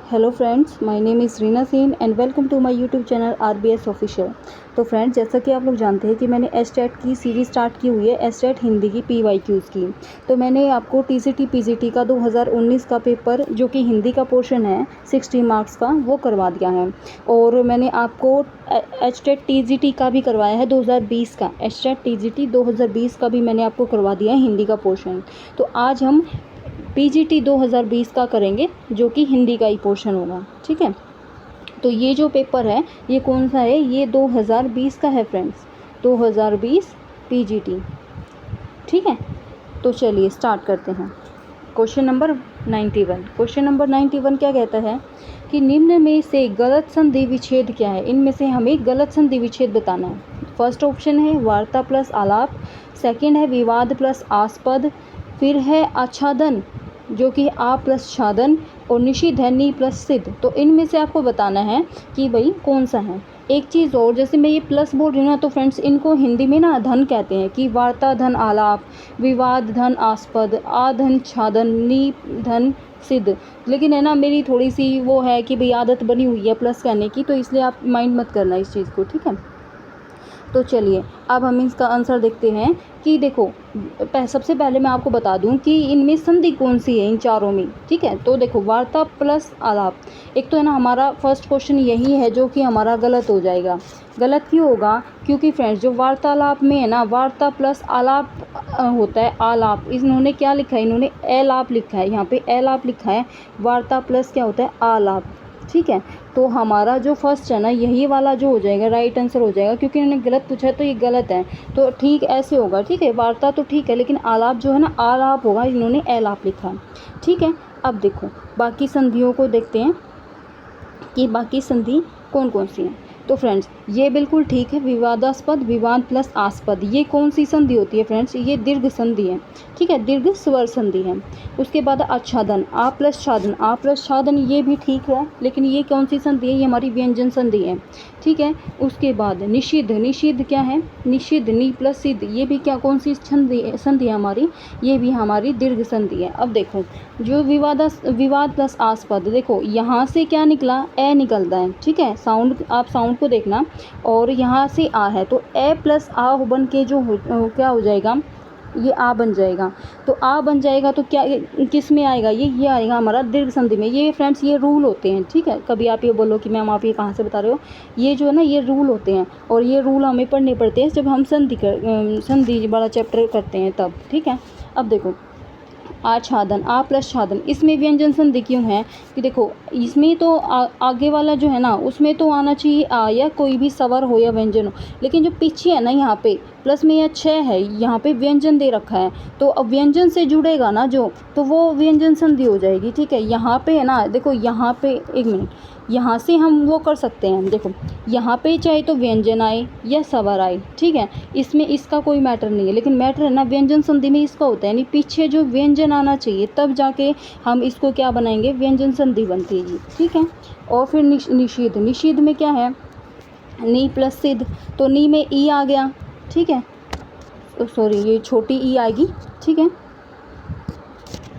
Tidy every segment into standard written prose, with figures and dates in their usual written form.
Hello friends, my name is Reena Singh and welcome to my YouTube channel RBS official. तो friends, जैसा कि आप लोग जानते हैं कि मैंने एसटेट की सीरीज़ स्टार्ट की हुई है, एसटेट हिंदी की पीवाईक्यूज़ की। तो मैंने आपको टीसीटी पीजीटी का 2019 का पेपर जो कि हिंदी का पोर्शन है 60 मार्क्स का, वो करवा दिया है। और मैंने आपको एसटेट टीजीटी का भी करवाया है 2020 का, एसटेट टीजीटी 2020 का भी मैंने आपको करवा दिया है हिंदी का पोर्शन। तो आज हम पीजीटी 2020 का करेंगे जो कि हिंदी का ही पोर्शन होगा। ठीक है, तो ये जो पेपर है ये कौन सा है, ये 2020 का है फ्रेंड्स, 2020 पीजीटी। ठीक है, तो चलिए स्टार्ट करते हैं। Question number 91। क्वेश्चन नंबर 91 क्या कहता है कि निम्न में से गलत संधि विच्छेद क्या है। इनमें से हमें गलत संधि विच्छेद बताना है। फर्स्ट ऑप्शन है वार्ता प्लस आलाप, सेकंड है विवाद प्लस आस्पद, फिर है आच्छादन जो कि आ प्लस छादन, और निषिद्ध है नी प्लस सिद्ध। तो इनमें से आपको बताना है कि भाई कौन सा है। एक चीज़ और, जैसे मैं ये प्लस बोल रही हूँ ना, तो फ्रेंड्स इनको हिंदी में ना धन कहते हैं कि वार्ता धन आलाप, विवाद धन आस्पद, आ धन छादन, नी धन सिद्ध। लेकिन है ना, मेरी थोड़ी सी वो है कि भाई आदत बनी हुई है प्लस कहने की, तो इसलिए आप माइंड मत करना इस चीज़ को। ठीक है, तो चलिए अब हम इसका आंसर देखते हैं कि देखो, सबसे पहले मैं आपको बता दूं कि इनमें संधि कौन सी है इन चारों में। ठीक है, तो देखो वार्ता प्लस आलाप, एक तो है ना हमारा फर्स्ट क्वेश्चन यही है जो कि हमारा गलत हो जाएगा। गलत क्यों होगा, क्योंकि फ्रेंड्स जो वार्तालाप में है ना, वार्ता प्लस आलाप होता है आलाप। इन्होंने क्या लिखा है, इन्होंने एलाप लिखा है, यहाँ पे एलाप लिखा है, वार्ता प्लस क्या होता है आलाप। ठीक है, तो हमारा जो फर्स्ट है ना यही वाला जो हो जाएगा राइट आंसर हो जाएगा, क्योंकि इन्होंने गलत पूछा है तो ये गलत है। तो ठीक ऐसे होगा। ठीक है, वार्ता तो ठीक है, लेकिन आलाप जो है ना आलाप होगा, इन्होंने एलाप लिखा है। ठीक है, अब देखो बाकी संधियों को देखते हैं कि बाकी संधि कौन कौन सी हैं। तो फ्रेंड्स ये बिल्कुल ठीक है, विवादास्पद, विवाद प्लस आस्पद, ये कौन सी संधि होती है फ्रेंड्स, ये दीर्घ संधि है। ठीक है, दीर्घ स्वर संधि है। उसके बाद आच्छादन, आ प्लस छादन, आ प्लस छादन ये भी ठीक है, लेकिन ये कौन सी संधि है, ये हमारी व्यंजन संधि है। ठीक है, उसके बाद निषिद्ध, निषिद्ध क्या है, निषिद्ध नी प्लस सिद्ध, ये भी क्या कौन सी संधि है हमारी, ये भी हमारी दीर्घ संधि है। अब देखो जो विवाद प्लस आस्पद, देखो यहाँ से क्या निकला, ए निकलता है। ठीक है, साउंड आप साउंड को देखना, और यहाँ से आ है तो ए प्लस आ बन के जो क्या हो जाएगा, ये आ बन जाएगा। तो आ बन जाएगा तो क्या किस में आएगा, ये आएगा हमारा दीर्घ संधि में। ये फ्रेंड्स ये रूल होते हैं। ठीक है, कभी आप ये बोलो कि मैम आप ये कहाँ से बता रहे हो, ये जो है ना ये रूल होते हैं, और ये रूल हमें पढ़ने पड़ते हैं जब हम संधि वाला चैप्टर करते हैं तब। ठीक है, अब देखो आच्छादन, आ प्लस छादन, इसमें व्यंजन संधि क्यों है कि देखो इसमें तो आगे वाला जो है ना उसमें तो आना चाहिए आ या कोई भी स्वर हो या व्यंजन हो, लेकिन जो पीछे है ना यहाँ पे प्लस में या छः है, यहाँ पे व्यंजन दे रखा है, तो अब व्यंजन से जुड़ेगा ना जो, तो वो व्यंजन संधि हो जाएगी। ठीक है, यहाँ पे है ना, देखो यहाँ पे एक मिनट, यहाँ से हम वो कर सकते हैं, देखो यहाँ पे चाहे तो व्यंजन आए या स्वर आए। ठीक है, इसमें इसका कोई मैटर नहीं है, लेकिन मैटर है ना व्यंजन संधि में इसका होता है, यानी पीछे जो व्यंजन आना चाहिए तब जाके हम इसको क्या बनाएंगे, व्यंजन संधि बनती है। ठीक है, और फिर निषिद्ध, निषिद्ध में क्या है, नी प्लस सिद्ध, तो नी में ई आ गया। ठीक है, सॉरी ये छोटी ई आएगी। ठीक है,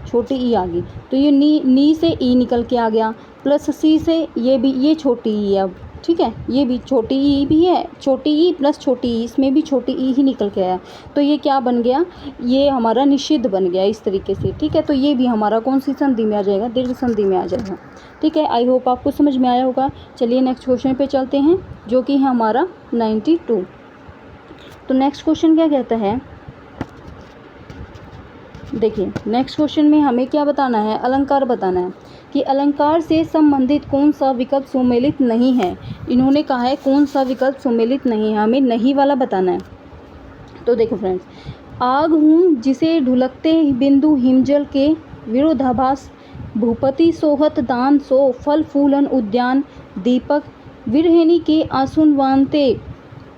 छोटी ई आ गई, तो ये नी से ई निकल के आ गया, प्लस सी से ये भी, ये छोटी ई है अब। ठीक है, ये भी छोटी ई भी है, छोटी ई प्लस छोटी ई, इसमें भी छोटी ई ही निकल के आया, तो ये क्या बन गया, ये हमारा निषिद्ध बन गया इस तरीके से। ठीक है, तो ये भी हमारा कौन सी संधि में आ जाएगा, दीर्घ संधि में आ जाएगा। ठीक है, आई होप आपको समझ में आया होगा। चलिए नेक्स्ट क्वेश्चन पे चलते हैं जो कि है हमारा 92। तो नेक्स्ट क्वेश्चन क्या कहता है, देखिए नेक्स्ट क्वेश्चन में हमें क्या बताना है, अलंकार बताना है कि अलंकार से संबंधित कौन सा विकल्प सुमेलित नहीं है। इन्होंने कहा है कौन सा विकल्प सुमेलित नहीं है, हमें नहीं वाला बताना है। तो देखो फ्रेंड्स, आग हूँ जिसे ढुलकते बिंदु हिमजल के विरोधाभास, भूपति सोहत दान सो फल फूलन उद्यान, दीपक विरहिणी के आसुन वानते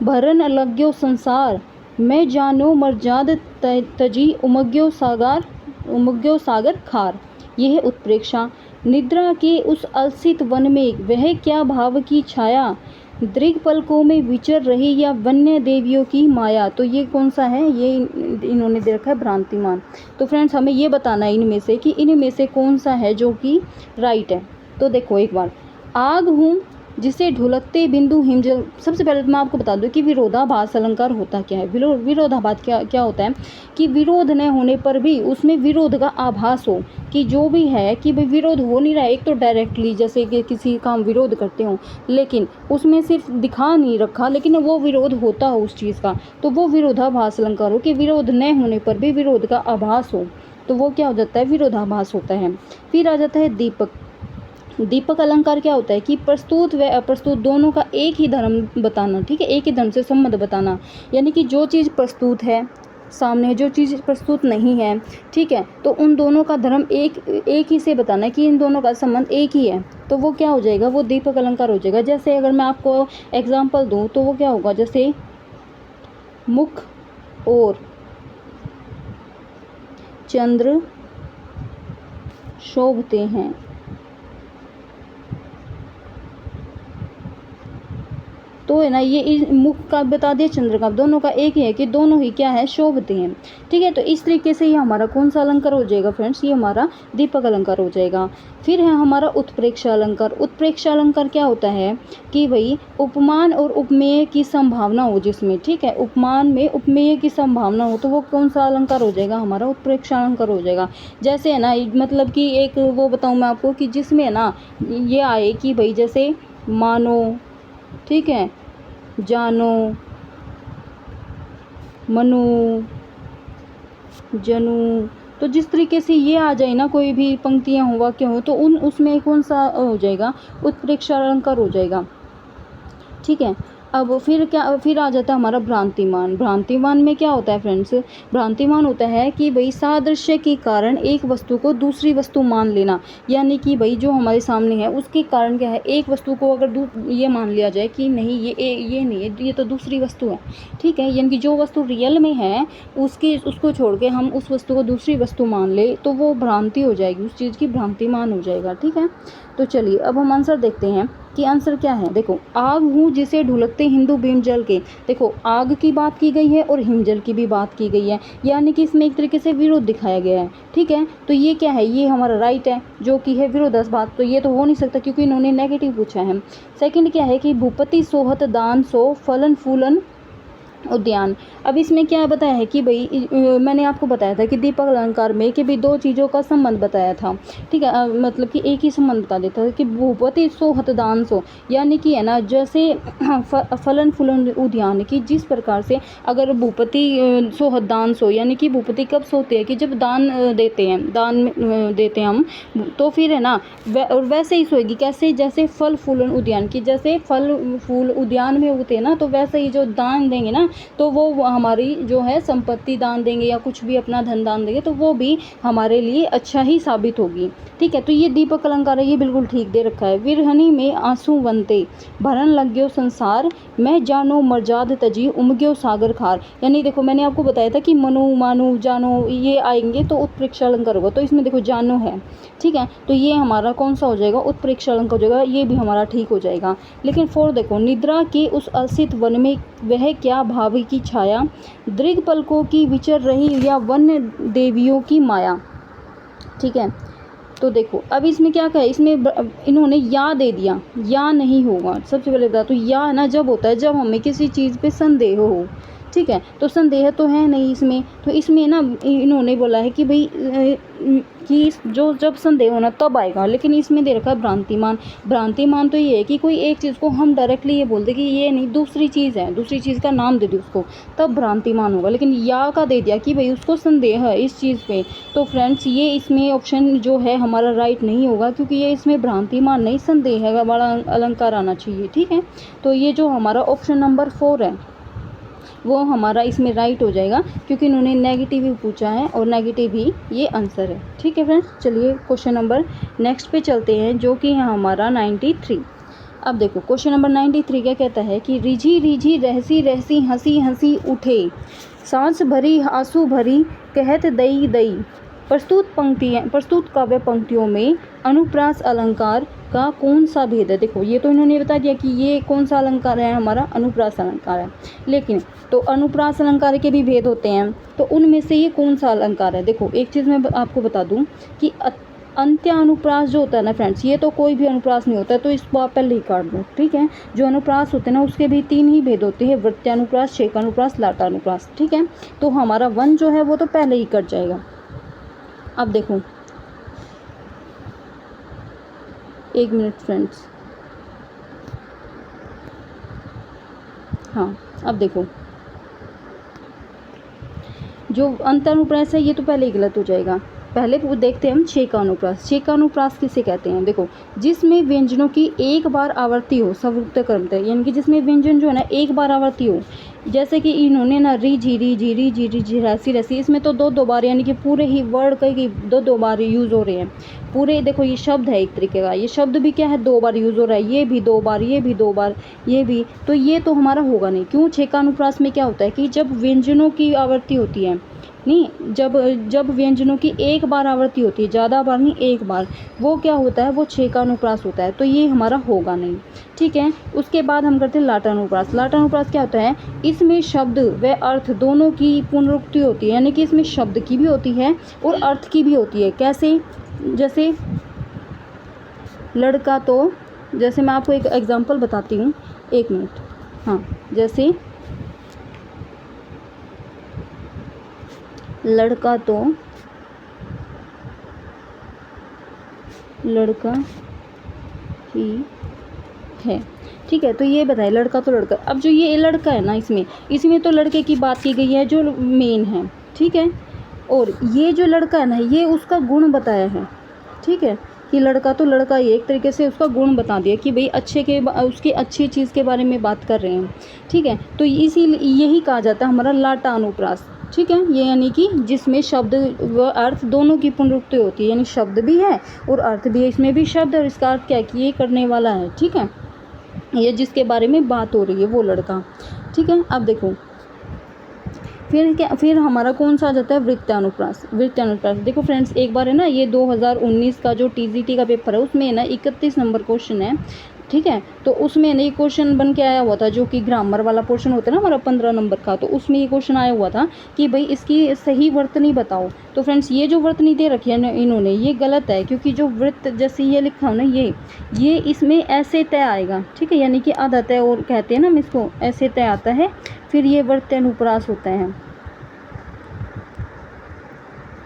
भरन लग्यो संसार, मैं जानो मर्जाद तजी उमग्यो सागर खार। यह उत्प्रेक्षा निद्रा के उस अलसित वन में वह क्या भाव की छाया, दृग पलकों में विचर रही या वन्य देवियों की माया। तो ये कौन सा है, ये इन्होंने दे रखा है भ्रांतिमान। तो फ्रेंड्स हमें ये बताना है इनमें से कि इनमें से कौन सा है जो कि राइट है। तो देखो एक बार, आग हूँ जिसे ढुलकते बिंदु हिमजल। सबसे पहले तो मैं आपको बता दूं कि विरोधाभास अलंकार होता क्या है। विरोधाभास क्या क्या होता है कि विरोध न होने पर भी उसमें विरोध का आभास हो, कि जो भी है कि भाई विरोध हो नहीं रहा है, एक तो डायरेक्टली जैसे कि किसी का हम विरोध करते हो लेकिन उसमें सिर्फ दिखा नहीं रखा, लेकिन वो विरोध होता हो उस चीज़ का, तो वो विरोधाभास अलंकार हो। कि विरोध न होने पर भी विरोध का आभास हो, तो वो क्या हो जाता है, विरोधाभास होता है। फिर आ जाता है दीपक। दीपक अलंकार क्या होता है कि प्रस्तुत व अप्रस्तुत दोनों का एक ही धर्म बताना, ठीक है, एक ही धर्म से संबंध बताना। यानी कि जो चीज़ प्रस्तुत है सामने, जो चीज़ प्रस्तुत नहीं है, ठीक है, तो उन दोनों का धर्म एक ही से बताना है कि इन दोनों का संबंध एक ही है, तो वो क्या हो जाएगा, वो दीपक अलंकार हो जाएगा। जैसे अगर मैं आपको एग्जाम्पल दूँ तो वो क्या होगा, जैसे मुख और चंद्र शोभते हैं। तो है ना, ये मुख का बता दिया, चंद्र का, दोनों का एक ही है कि दोनों ही क्या है, शोभते हैं। ठीक है, तो इस तरीके से ये हमारा कौन सा अलंकार हो जाएगा फ्रेंड्स, ये हमारा दीपक अलंकार हो जाएगा। फिर है हमारा उत्प्रेक्षा अलंकार। उत्प्रेक्षा अलंकार क्या होता है कि भाई उपमान और उपमेय की संभावना हो जिसमें, ठीक है, उपमान में उपमेय की संभावना हो, तो वो कौन सा अलंकार हो जाएगा, हमारा उत्प्रेक्षा अलंकार हो जाएगा। जैसे है ना, मतलब कि एक वो बताऊँ मैं आपको कि जिसमें है ना ये आए कि भाई जैसे मानो, ठीक है, जानो, मनु, जनु, तो जिस तरीके से ये आ जाए ना, कोई भी पंक्तियाँ हो, वाक्य हो, तो उसमें कौन सा हो जाएगा, उत्प्रेक्षा अलंकार हो जाएगा। ठीक है, अब फिर आ जाता है हमारा भ्रांतिमान। भ्रांतिमान में क्या होता है फ्रेंड्स, भ्रांतिमान होता है कि भाई सादृश्य के कारण एक वस्तु को दूसरी वस्तु मान लेना। यानी कि भाई जो हमारे सामने है उसके कारण क्या है, एक वस्तु को अगर ये मान लिया जाए कि नहीं ये नहीं है, ये तो दूसरी वस्तु है, ठीक है, यानी कि जो वस्तु रियल में है उसको छोड़ के हम उस वस्तु को दूसरी वस्तु मान ले, तो वो भ्रांति हो जाएगी, उस चीज़ की भ्रांतिमान हो जाएगा। ठीक है, तो चलिए अब हम आंसर देखते हैं कि आंसर क्या है। देखो, आग हूँ जिसे ढुलकते हिंदू हिमजल के। देखो, आग की बात की गई है और हिमजल की भी बात की गई है, यानी कि इसमें एक तरीके से विरोध दिखाया गया है। ठीक है, तो ये क्या है, ये हमारा राइट है जो कि है विरोधाभास, तो ये तो हो नहीं सकता क्योंकि इन्होंने नेगेटिव पूछा है। सेकंड क्या है कि भूपति सोहत दान सो फलन फूलन उद्यान। अब इसमें क्या बताया है कि भाई मैंने आपको बताया था कि दीपक अलंकार में कि भाई दो चीज़ों का संबंध बताया था। ठीक है, मतलब कि एक ही संबंध बता देता है कि भूपति सो हतदान सो, यानी कि है ना, जैसे फलन फूलन उद्यान, की जिस प्रकार से अगर भूपति सो हतदान सो, यानी कि भूपति कब सोते हैं कि जब दान देते हैं हम, तो फिर है ना और वैसे ही सोएगी कैसे, जैसे फल फूलन उद्यान की, जैसे फल फूल उद्यान में होते हैं ना, तो वैसे ही जो दान देंगे ना, तो वो हमारी जो है संपत्ति दान देंगे या कुछ भी अपना धन दान देंगे, तो वो भी हमारे लिए अच्छा ही साबित होगी। ठीक है, तो ये दीपक अलंकार है, ये बिल्कुल ठीक दे रखा है। विरहनी में आंसू बनते भरन लग गयो संसार, मैं जानो मर्जाद तजी उमग्यो सागर खार। यानी देखो, मैंने आपको बताया था कि मनु मानु जानो ये आएंगे तो उत्प्रेक्षा अलंकार होगा, तो इसमें देखो जानो है, ठीक है, तो ये हमारा कौन सा हो जाएगा, उत्प्रेक्षा अलंकार हो जाएगा, ये भी हमारा ठीक हो जाएगा। लेकिन फोर देखो, निद्रा के उस अलसित वन में वह क्या भाव की छाया, दृग पलकों की विचर रही या वन्य देवियों की माया। ठीक है, तो देखो अब इसमें क्या कहा है, इसमें इन्होंने या दे दिया, या नहीं होगा। सबसे पहले बता, तो या ना जब होता है जब हमें किसी चीज़ पे संदेह हो। ठीक है, तो संदेह तो है नहीं इसमें, तो इसमें ना इन्होंने बोला है कि भाई कि जो जब संदेह होना तब आएगा, लेकिन इसमें दे रखा है भ्रांतिमान। भ्रांतिमान तो ये है कि कोई एक चीज़ को हम डायरेक्टली ये बोल दे कि ये नहीं, दूसरी चीज़ है, दूसरी चीज़ का नाम दे दे उसको, तब भ्रांतिमान होगा। लेकिन या का दे दिया कि भाई उसको संदेह है इस चीज़ पे, तो फ्रेंड्स ये इसमें ऑप्शन जो है हमारा राइट नहीं होगा, क्योंकि ये इसमें भ्रांतिमान नहीं संदेह है वाला अलंकार आना चाहिए। ठीक है, तो ये जो हमारा ऑप्शन नंबर 4 है वो हमारा इसमें राइट हो जाएगा, क्योंकि इन्होंने नेगेटिव ही पूछा है और नेगेटिव ही ये आंसर है। ठीक है फ्रेंड्स, चलिए क्वेश्चन नंबर नेक्स्ट पे चलते हैं, जो कि है हमारा 93। अब देखो क्वेश्चन नंबर 93 क्या कहता है कि रिझी रिझी रहसी रहसी हंसी हंसी उठे, सांस भरी आंसू भरी कहत दई दई। प्रस्तुत काव्य पंक्तियों में अनुप्रास अलंकार का कौन सा भेद है। देखो, ये तो इन्होंने बता दिया कि ये कौन सा अलंकार है, हमारा अनुप्रास अलंकार है, लेकिन तो अनुप्रास अलंकार के भी भेद होते हैं, तो उनमें से ये कौन सा अलंकार है। देखो, एक चीज़ मैं आपको बता दूं कि अंत्यानुप्रास जो होता है ना फ्रेंड्स, ये तो कोई भी अनुप्रास नहीं होता है, तो इसको आप पहले ही काट दो, ठीक है। जो अनुप्रास होते हैं ना उसके भी 3 ही भेद होते हैं, वृत्त्यानुप्रास, छेकानुप्रास, लाटानुप्रास, ठीक है। तो हमारा 1 जो है वो तो पहले ही कट जाएगा। अब देखो, 1 मिनट फ्रेंड्स, हाँ अब देखो, जो अंतानुप्रास है ये तो पहले ही गलत हो जाएगा। पहले वो देखते हैं हम छेकानुप्रास। छेकानुप्रास किसे कहते हैं? देखो, जिसमें व्यंजनों की एक बार आवर्ती हो सवृत्त क्रमतः, यानी कि जिसमें व्यंजन जो है ना एक बार आवर्ती हो, जैसे कि इन्होंने ना री झी री रसी रसी, इसमें तो दो बार, यानी कि पूरे ही वर्ड कई दो बार यूज़ हो रहे हैं पूरे। देखो ये शब्द है एक तरीके का, ये शब्द भी क्या है 2 बार यूज़ हो रहा है, ये भी 2 बार, ये भी 2 बार, ये भी, तो ये तो हमारा होगा नहीं। क्यों? छेकानुप्रास में क्या होता है कि जब व्यंजनों की आवर्ती होती है, नहीं, जब व्यंजनों की एक बार आवर्ती होती है, ज़्यादा बार नहीं, एक बार, वो क्या होता है, वो छेकानुप्रास होता है, तो ये हमारा होगा नहीं, ठीक है। उसके बाद हम करते हैं लाटानुप्रास। लाटानुप्रास क्या होता है? इसमें शब्द व अर्थ दोनों की पुनरुक्ति होती है, यानी कि इसमें शब्द की भी होती है और अर्थ की भी होती है। कैसे? जैसे लड़का तो, जैसे मैं आपको एक एग्जांपल बताती हूँ, 1 मिनट, हाँ, जैसे लड़का तो लड़का ही है, ठीक है। तो ये बताए लड़का तो लड़का, अब जो ये लड़का है ना, इसमें तो लड़के की बात की गई है जो मेन है, ठीक है। और ये जो लड़का है ना, ये उसका गुण बताया है, ठीक है, कि लड़का तो लड़का ही, एक तरीके से उसका गुण बता दिया कि भाई उसकी अच्छी चीज़ के बारे में बात कर रहे हैं, ठीक है। तो यही कहा जाता है हमारा लाटानुप्रास, ठीक है। ये यानी कि जिसमें शब्द व अर्थ दोनों की पुनरुक्ति होती है, यानी शब्द भी है और अर्थ भी है, इसमें भी शब्द और इसका अर्थ क्या है कि ये करने वाला है, ठीक है, ये जिसके बारे में बात हो रही है वो लड़का, ठीक है। अब देखो फिर हमारा कौन सा आ जाता है? वृत्त्यानुप्रास। वृत्त्यानुप्रास देखो फ्रेंड्स, एक बार है ना, ये 2019 का जो टीजीटी का पेपर है उसमें ना 31 नंबर क्वेश्चन है, ठीक है। तो उसमें ना ये क्वेश्चन बन के आया हुआ था, जो कि ग्रामर वाला पोर्शन होता है ना हमारा 15 नंबर का, तो उसमें ये क्वेश्चन आया हुआ था कि भाई इसकी सही वर्तनी बताओ। तो फ्रेंड्स ये जो वर्तनी दे रखी है ना इन्होंने, ये गलत है, क्योंकि जो वृत्त जैसे ये लिखा हो ना, ये इसमें ऐसे तय आएगा, ठीक है, यानी कि आधा तय, और कहते हैं ना हम इसको, ऐसे तय आता है, फिर ये वृत्त्यानुप्रास होता है,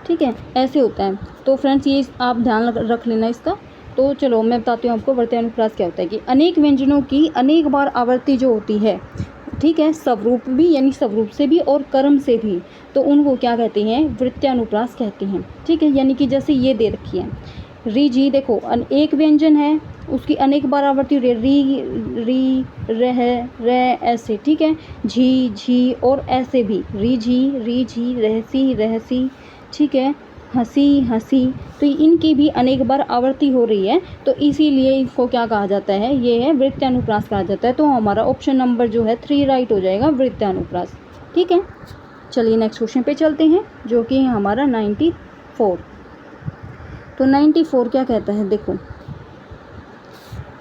ठीक है, ऐसे होता है। तो फ्रेंड्स ये आप ध्यान रख लेना इसका। तो चलो मैं बताती हूँ आपको वृत्त्यानुप्रास क्या होता है, कि अनेक व्यंजनों की अनेक बार आवर्ती जो होती है, ठीक है, स्वरूप भी, यानी स्वरूप से भी और कर्म से भी, तो उनको क्या कहते हैं? वृत्त्यानुप्रास कहते हैं, ठीक है। यानी कि जैसे ये दे रखी है री जी, देखो एक व्यंजन है, उसकी अनेक बार आवर्ती री री रह ऐसे, ठीक है, झी झी, और ऐसे भी री झी रहसी रहसी, ठीक है, हंसी हंसी, तो इनकी भी अनेक बार आवर्ती हो रही है, तो इसीलिए इसको क्या कहा जाता है? ये है वृत्त्यानुप्रास कहा जाता है। तो हमारा ऑप्शन नंबर जो है 3 राइट हो जाएगा, वृत्त्यानुप्रास, ठीक है। चलिए नेक्स्ट क्वेश्चन पे चलते हैं, जो कि हमारा 94। तो 94 क्या कहता है? देखो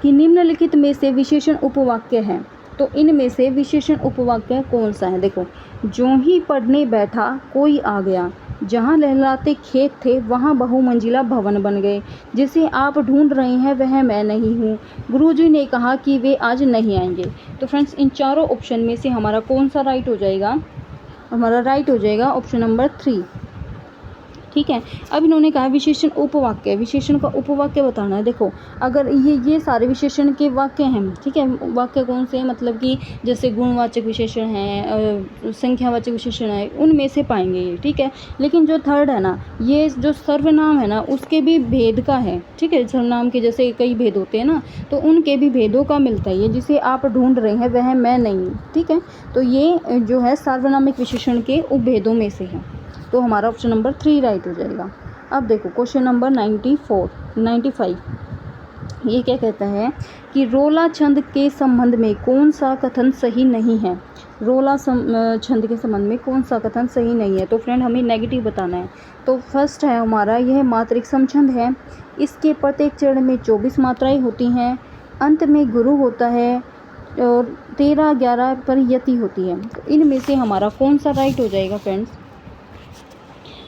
कि निम्नलिखित में से विशेषण उपवाक्य है, तो इनमें से विशेषण उपवाक्य कौन सा है? देखो, जो ही पढ़ने बैठा कोई आ गया, जहाँ लहलाते खेत थे वहाँ बहुमंजिला भवन बन गए, जिसे आप ढूंढ रहे हैं वह मैं नहीं हूँ, गुरुजी ने कहा कि वे आज नहीं आएंगे। तो फ्रेंड्स इन चारों ऑप्शन में से हमारा कौन सा राइट हो जाएगा? हमारा राइट हो जाएगा ऑप्शन नंबर 3, ठीक है। अब इन्होंने कहा विशेषण उपवाक्य, विशेषण का उपवाक्य बताना है। देखो अगर ये सारे विशेषण के वाक्य हैं, ठीक है, वाक्य कौन से हैं, मतलब कि जैसे गुणवाचक विशेषण हैं, संख्यावाचक विशेषण है, उनमें से पाएंगे ये, ठीक है। लेकिन जो थर्ड है ना, ये जो सर्वनाम है ना, उसके भी भेद का है, ठीक है, सर्वनाम के जैसे कई भेद होते हैं ना, तो उनके भी भेदों का मिलता है। ये जिसे आप ढूंढ रहे हैं वह मैं नहीं, ठीक है। तो ये जो है सार्वनामिक विशेषण के उपभेदों में से है, तो हमारा ऑप्शन नंबर 3 राइट हो जाएगा। अब देखो क्वेश्चन नंबर 95, ये क्या कहता है कि रोला छंद के संबंध में कौन सा कथन सही नहीं है? रोला छंद के संबंध में कौन सा कथन सही नहीं है? तो फ्रेंड हमें नेगेटिव बताना है। तो फर्स्ट है हमारा, यह मात्रिक समछंद है, इसके प्रत्येक चरण में 24 मात्राएँ होती हैं, अंत में गुरु होता है और 13-11 पर यति होती है। तो इनमें से हमारा कौन सा राइट हो जाएगा फ्रेंड्स?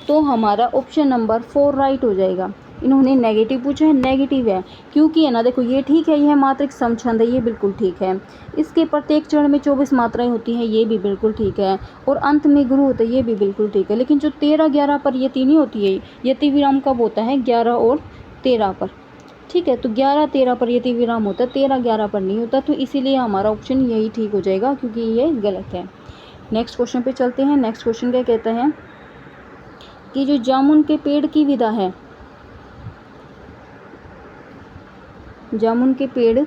तो हमारा ऑप्शन नंबर 4 राइट हो जाएगा। इन्होंने नेगेटिव पूछा है, नेगेटिव है क्योंकि है ना, देखो ये ठीक है, यह मात्रिक समछंद है, ये बिल्कुल ठीक है। इसके प्रत्येक चरण में 24 मात्राएं होती हैं, ये भी बिल्कुल ठीक है। और अंत में गुरु होता है, ये भी बिल्कुल ठीक है। लेकिन जो 13, 11 पर यति नहीं होती है, यति विराम कब होता है? 11 और 13 पर। ठीक है, तो 11, 13 पर यति विराम होता है, 13, 11 पर नहीं होता। तो इसीलिए हमारा ऑप्शन यही ठीक हो जाएगा, क्योंकि ये गलत है। नेक्स्ट क्वेश्चन पे चलते हैं। नेक्स्ट क्वेश्चन क्या कहता है कि जो जामुन के पेड़ की विधा है, जामुन के पेड़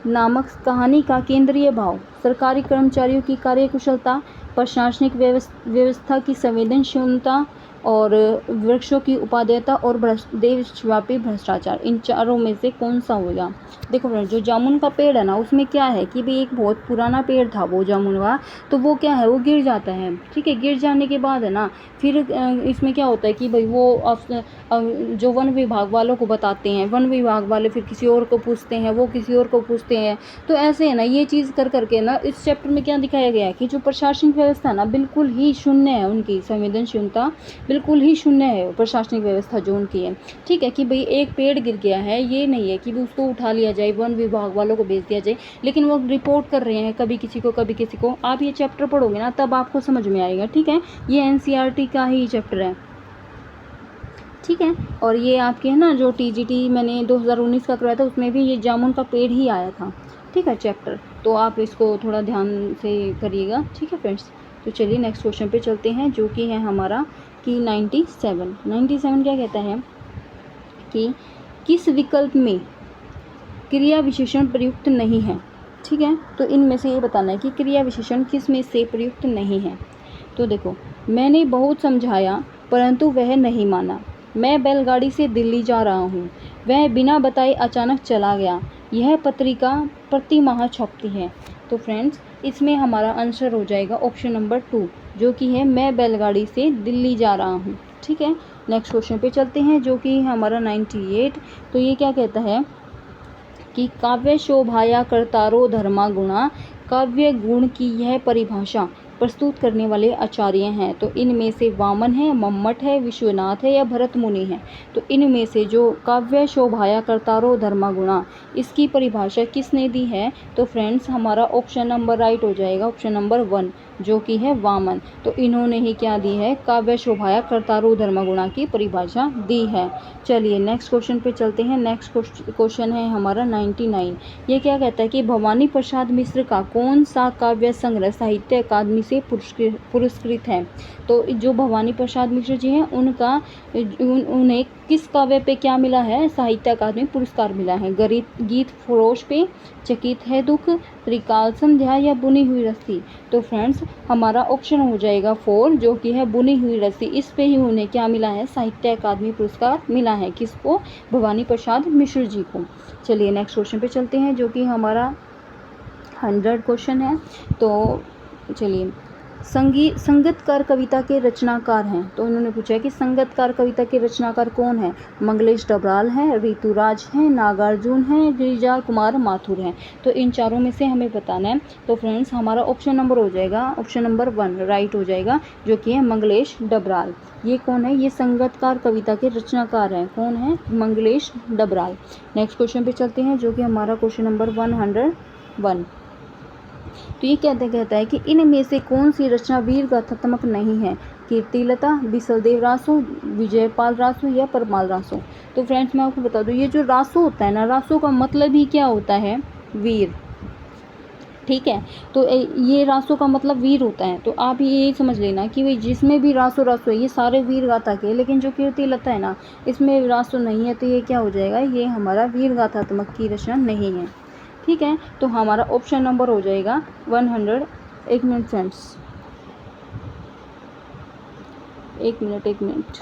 नामक कहानी का केंद्रीय भाव सरकारी कर्मचारियों की कार्यकुशलता, प्रशासनिक व्यवस्था की संवेदनशीलता और वृक्षों की उपादेयता और देशव्यापी भ्रष्टाचार, इन चारों में से कौन सा होगा? देखो फ्रेंड्स, जो जामुन का पेड़ है ना, उसमें क्या है कि भाई एक बहुत पुराना पेड़ था वो जामुन का, तो वो क्या है, वो गिर जाता है। ठीक है, गिर जाने के बाद है ना, फिर इसमें क्या होता है कि भाई वो जो वन विभाग वालों को बताते हैं, वन विभाग वाले फिर किसी और को पूछते हैं, वो किसी और को पूछते हैं। तो ऐसे है ना, ये चीज़ कर करके ना इस चैप्टर में क्या दिखाया गया है कि जो प्रशासनिक व्यवस्था ना बिल्कुल ही शून्य है, उनकी संवेदनशीलता बिल्कुल ही शून्य है, प्रशासनिक व्यवस्था जो उनकी है। ठीक है, कि भाई एक पेड़ गिर गया है, ये नहीं है कि भी उसको उठा लिया जाए, वन विभाग वालों को भेज दिया जाए, लेकिन वो रिपोर्ट कर रहे हैं कभी किसी को कभी किसी को। आप ये चैप्टर पढ़ोगे ना तब आपको समझ में आएगा। ठीक है, ये एनसीईआरटी का ही चैप्टर है। ठीक है, और ये आपके है ना जो टीजीटी मैंने 2019 का करवाया था, उसमें भी ये जामुन का पेड़ ही आया था। ठीक है, चैप्टर, तो आप इसको थोड़ा ध्यान से करिएगा। ठीक है फ्रेंड्स, तो चलिए नेक्स्ट क्वेश्चन पे चलते हैं, जो कि है हमारा कि 97 क्या कहता है कि किस विकल्प में क्रिया विशेषण प्रयुक्त नहीं है? ठीक है, तो इनमें से ये बताना है कि क्रिया विशेषण किस में से प्रयुक्त नहीं है। तो देखो, मैंने बहुत समझाया परंतु वह नहीं माना, मैं बैलगाड़ी से दिल्ली जा रहा हूँ, वह बिना बताए अचानक चला गया, यह पत्रिका प्रति माह छपती है। तो फ्रेंड्स, इसमें हमारा आंसर हो जाएगा ऑप्शन नंबर 2, जो कि है मैं बैलगाड़ी से दिल्ली जा रहा हूँ। ठीक है, नेक्स्ट क्वेश्चन पे चलते हैं, जो कि हमारा 98। तो ये क्या कहता है कि काव्य शोभाया कर्तारो धर्मा गुणा, काव्य गुण की यह परिभाषा प्रस्तुत करने वाले आचार्य हैं। तो इनमें से वामन है, मम्मट है, विश्वनाथ है या भरत मुनि है? तो इनमें से जो काव्य शोभाया कर्तारो धर्मा गुणा, इसकी परिभाषा किसने दी है? तो फ्रेंड्स, हमारा ऑप्शन नंबर राइट हो जाएगा, ऑप्शन नंबर 1, जो कि है वामन। तो इन्होंने ही क्या दी है, काव्य शोभाया कर्तारो धर्मा गुणा की परिभाषा दी है। चलिए नेक्स्ट क्वेश्चन पे चलते हैं। नेक्स्ट क्वेश्चन है हमारा 99। ये क्या कहता है कि भवानी प्रसाद मिश्र का कौन सा काव्य संग्रह साहित्य अकादमी से पुरस्कृत है? तो जो भवानी प्रसाद मिश्र जी हैं, उन्हें किस काव्य पे क्या मिला है? साहित्य अकादमी पुरस्कार मिला है। गीत फरोश पे, चकित है दुख, त्रिकाल संध्या या बुनी हुई रस्सी? तो फ्रेंड्स, हमारा ऑप्शन हो जाएगा 4, जो कि है बुनी हुई रस्सी। इस पे ही उन्हें क्या मिला है? साहित्य अकादमी पुरस्कार मिला है। किसको? भवानी प्रसाद मिश्र जी को। चलिए नेक्स्ट क्वेश्चन पे चलते हैं, जो कि हमारा 100 क्वेश्चन है। तो चलिए, संगतकार कविता के रचनाकार हैं। तो इन्होंने पूछा है कि संगतकार कविता के रचनाकार कौन है? मंगलेश डबराल हैं, ऋतुराज हैं, नागार्जुन हैं, गिरिजा कुमार माथुर हैं। तो इन चारों में से हमें बताना है। तो फ्रेंड्स, हमारा ऑप्शन नंबर हो जाएगा, ऑप्शन नंबर 1 राइट हो जाएगा, जो कि है मंगलेश डबराल। ये कौन है? ये संगतकार कविता के रचनाकार हैं। कौन है? मंगलेश डबराल। नेक्स्ट क्वेश्चन पे चलते हैं, जो कि हमारा क्वेश्चन नंबर 101। तो ये कहता है कि इनमें से कौन सी रचना वीर गाथात्मक नहीं है? कीर्तिलता, बिसलदेव रासो, विजयपाल रासो या परमाल रासो? तो फ्रेंड्स, मैं आपको बता दूं, ये जो रासो होता है ना, रासो का मतलब ही क्या होता है? वीर। ठीक है, तो ये रासो का मतलब वीर होता है। तो आप ये समझ लेना कि भाई जिसमें भी रासो है, ये सारे वीर गाथा के। लेकिन जो कीर्तिलता है ना, इसमें रासो नहीं है, तो ये क्या हो जाएगा? ये हमारा वीर गाथात्मक की रचना नहीं है। ठीक है, तो हमारा ऑप्शन नंबर हो जाएगा 100। एक मिनट फ्रेंड्स, एक मिनट,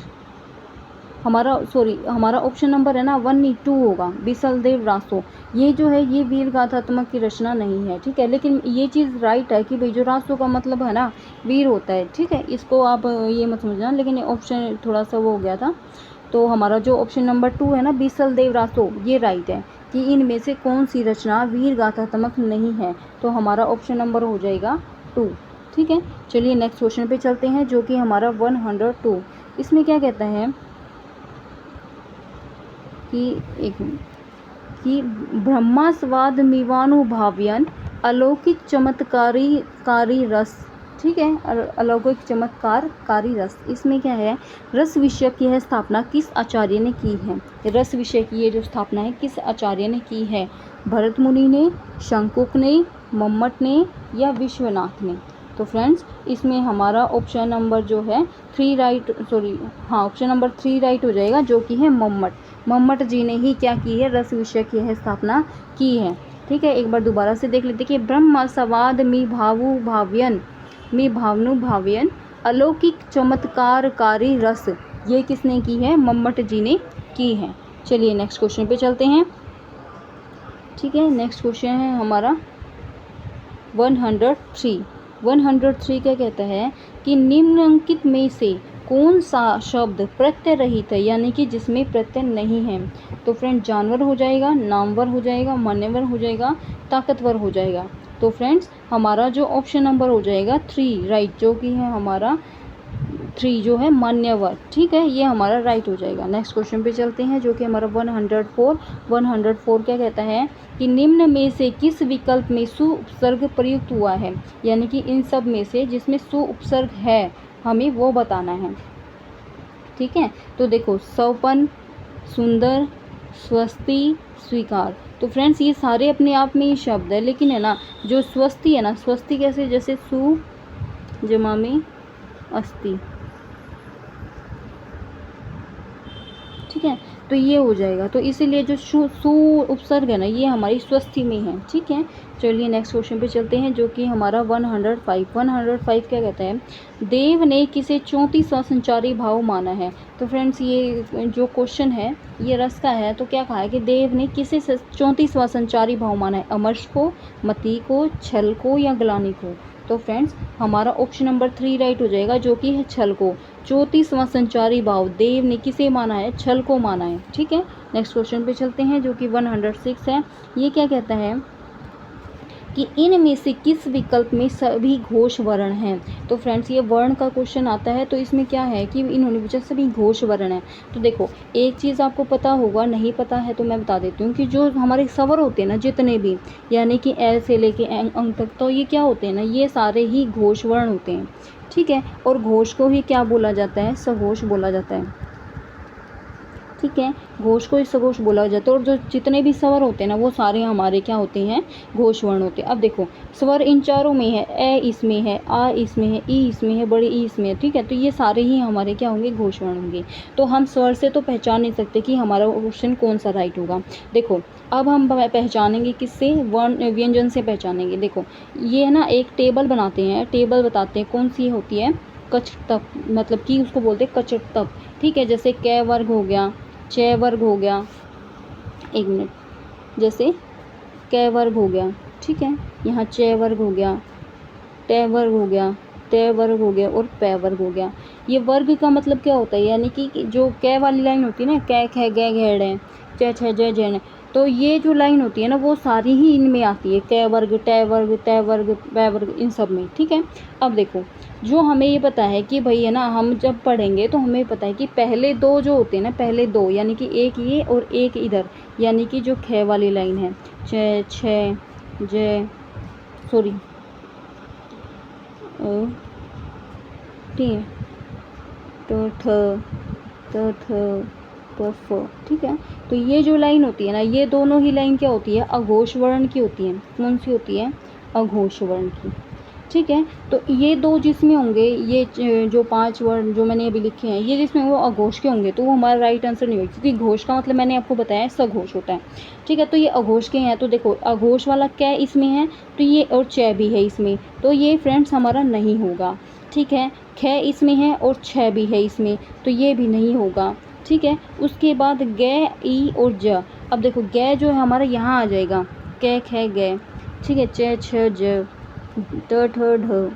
हमारा ऑप्शन नंबर है ना 182 होगा, बिसलदेव रासो। ये जो है, ये वीर गाथात्मक की रचना नहीं है। ठीक है, लेकिन ये चीज़ राइट है कि भाई जो रासो का मतलब है ना, वीर होता है। ठीक है, इसको आप ये मत समझना, लेकिन ऑप्शन थोड़ा सा वो हो गया था। तो हमारा जो ऑप्शन नंबर 2 है ना, बिसलदेव रासो, ये राइट है कि इनमें से कौन सी रचना वीर गाथात्मक नहीं है। तो हमारा ऑप्शन नंबर हो जाएगा 2। ठीक है, चलिए नेक्स्ट क्वेश्चन पे चलते हैं, जो कि हमारा 102। इसमें क्या कहता है कि एक कि ब्रह्मास्वाद मीवानुभाव्यन अलौकिक चमत्कारी रस, ठीक है, अलौकिक चमत्कारकारी रस। इसमें क्या है, रस विषय की है स्थापना किस आचार्य ने की है। रस विषय की ये जो स्थापना है किस आचार्य ने की है, भरत मुनि ने, शंकुक ने, मम्मट ने या विश्वनाथ ने। तो फ्रेंड्स इसमें हमारा ऑप्शन नंबर जो है ऑप्शन नंबर 3 राइट हो जाएगा, जो कि है मम्मट जी ने ही क्या की है, रस विषय की है स्थापना की है। ठीक है, एक बार दोबारा से देख लेते कि ब्रह्मसवाद मी भावनुभाव्यन अलौकिक चमत्कारकारी रस, ये किसने की है, मम्मट जी ने की है। चलिए नेक्स्ट क्वेश्चन पे चलते हैं। ठीक है, नेक्स्ट क्वेश्चन है हमारा 103 क्या कहता है कि निम्नलिखित में से कौन सा शब्द प्रत्यय रहित है, यानी कि जिसमें प्रत्यय नहीं है। तो फ्रेंड जानवर हो जाएगा, नामवर हो जाएगा, मान्यवर हो जाएगा, ताकतवर हो जाएगा। तो फ्रेंड्स हमारा जो ऑप्शन नंबर हो जाएगा 3 राइट, जो कि है हमारा 3 जो है मान्यवर। ठीक है, ये हमारा राइट हो जाएगा। नेक्स्ट क्वेश्चन पे चलते हैं, जो कि हमारा 104 क्या कहता है कि निम्न में से किस विकल्प में सु उपसर्ग प्रयुक्त हुआ है, यानी कि इन सब में से जिसमें सु उपसर्ग है हमें वो बताना है। ठीक है, तो देखो सौपन, सुंदर, स्वस्ति, स्वीकार। तो फ्रेंड्स ये सारे अपने आप में ही शब्द है, लेकिन है ना जो स्वस्ति है ना, स्वस्ति कैसे, जैसे सु जमा में अस्ति। ठीक है, तो ये हो जाएगा, तो इसीलिए जो सु उपसर्ग है ना ये हमारी स्वस्थी में है। ठीक है, चलिए नेक्स्ट क्वेश्चन पे चलते हैं, जो कि हमारा 105 क्या कहता है, देव ने किसे 34वां संचारी भाव माना है। तो फ्रेंड्स ये जो क्वेश्चन है ये रस का है, तो क्या कहा है कि देव ने किसे 34वां संचारी भाव माना है, अमर्ष को, मति को, छल को या ग्लानि को। तो फ्रेंड्स हमारा ऑप्शन नंबर 3 राइट हो जाएगा, जो कि है छल को। 34वां संचारी भाव देव ने किसे माना है, छल को माना है। ठीक है, नेक्स्ट क्वेश्चन पे चलते हैं, जो कि 106 है। ये क्या कहता है कि इनमें से किस विकल्प में सभी घोष वर्ण हैं। तो फ्रेंड्स ये वर्ण का क्वेश्चन आता है, तो इसमें क्या है कि इन्होंने पूछा सभी घोष वर्ण हैं। तो देखो एक चीज़ आपको पता होगा, नहीं पता है तो मैं बता देती हूँ कि जो हमारे स्वर होते हैं ना जितने भी, यानी कि ए से लेके अंग तक, तो ये क्या होते हैं ना, ये सारे ही घोष वर्ण होते हैं। ठीक है, और घोष को ही क्या बोला जाता है, सघोष बोला जाता है। ठीक है, घोष को ही सघोष बोला जाता है, और जो जितने भी स्वर होते हैं ना वो सारे हमारे क्या होते हैं, घोष वर्ण होते हैं। अब देखो स्वर इन चारों में है, ए इसमें है, आ इसमें है, ई इसमें है, बड़ी ई इसमें है। ठीक है, तो ये सारे ही हमारे क्या होंगे, घोष वर्ण होंगे। तो हम स्वर से तो पहचान नहीं सकते कि हमारा ऑप्शन कौन सा राइट होगा। देखो अब हम पहचानेंगे किससे, वर्ण व्यंजन से पहचानेंगे। देखो ये है ना एक टेबल बनाते हैं, टेबल बताते हैं कौन सी होती है, कचतप, मतलब कि उसको बोलते हैं कचतप। ठीक है, जैसे क वर्ग हो गया, च वर्ग हो गया, एक मिनट, जैसे क वर्ग हो गया, ठीक है, यहाँ च वर्ग हो गया, ट वर्ग हो गया, त वर्ग हो गया और प वर्ग हो गया। ये वर्ग का मतलब क्या होता है, यानी कि जो क वाली लाइन होती है ना, क ख ग घ ड़ च छ ज झ, तो ये जो लाइन होती है ना वो सारी ही इनमें आती है, क वर्ग, ट वर्ग, त वर्ग, प वर्ग, इन सब में। ठीक है, अब देखो जो हमें ये पता है कि भाई है ना, हम जब पढ़ेंगे तो हमें पता है कि पहले दो जो होते हैं ना, पहले दो यानी कि एक ये और एक इधर, यानी कि जो ख वाली लाइन है, छ छ ज सॉरी ठीक है, तो थ प फ। ठीक है, तो ये जो लाइन होती है ना, ये दोनों ही लाइन क्या होती है, अघोष वर्ण की होती है। कौन सी होती है, अघोष वर्ण की। ठीक है, तो ये दो जिसमें होंगे, ये जो 5 वर्ण जो मैंने अभी लिखे हैं, ये जिसमें वो अघोष के होंगे, तो वो हमारा राइट आंसर नहीं होगा, क्योंकि घोष का मतलब मैंने आपको बताया सघोष होता है। ठीक है, तो ये अघोष के हैं, तो देखो अघोष वाला कै इसमें है, तो ये और च भी है इसमें, तो ये फ्रेंड्स हमारा नहीं होगा। ठीक है, ख इसमें है और छ भी है इसमें, तो ये भी नहीं होगा। ठीक है, उसके बाद ग, ई और ज। अब देखो ग जो है हमारा यहाँ आ जाएगा, क ख ग। ठीक है, च छ ज, ट ठ ढ,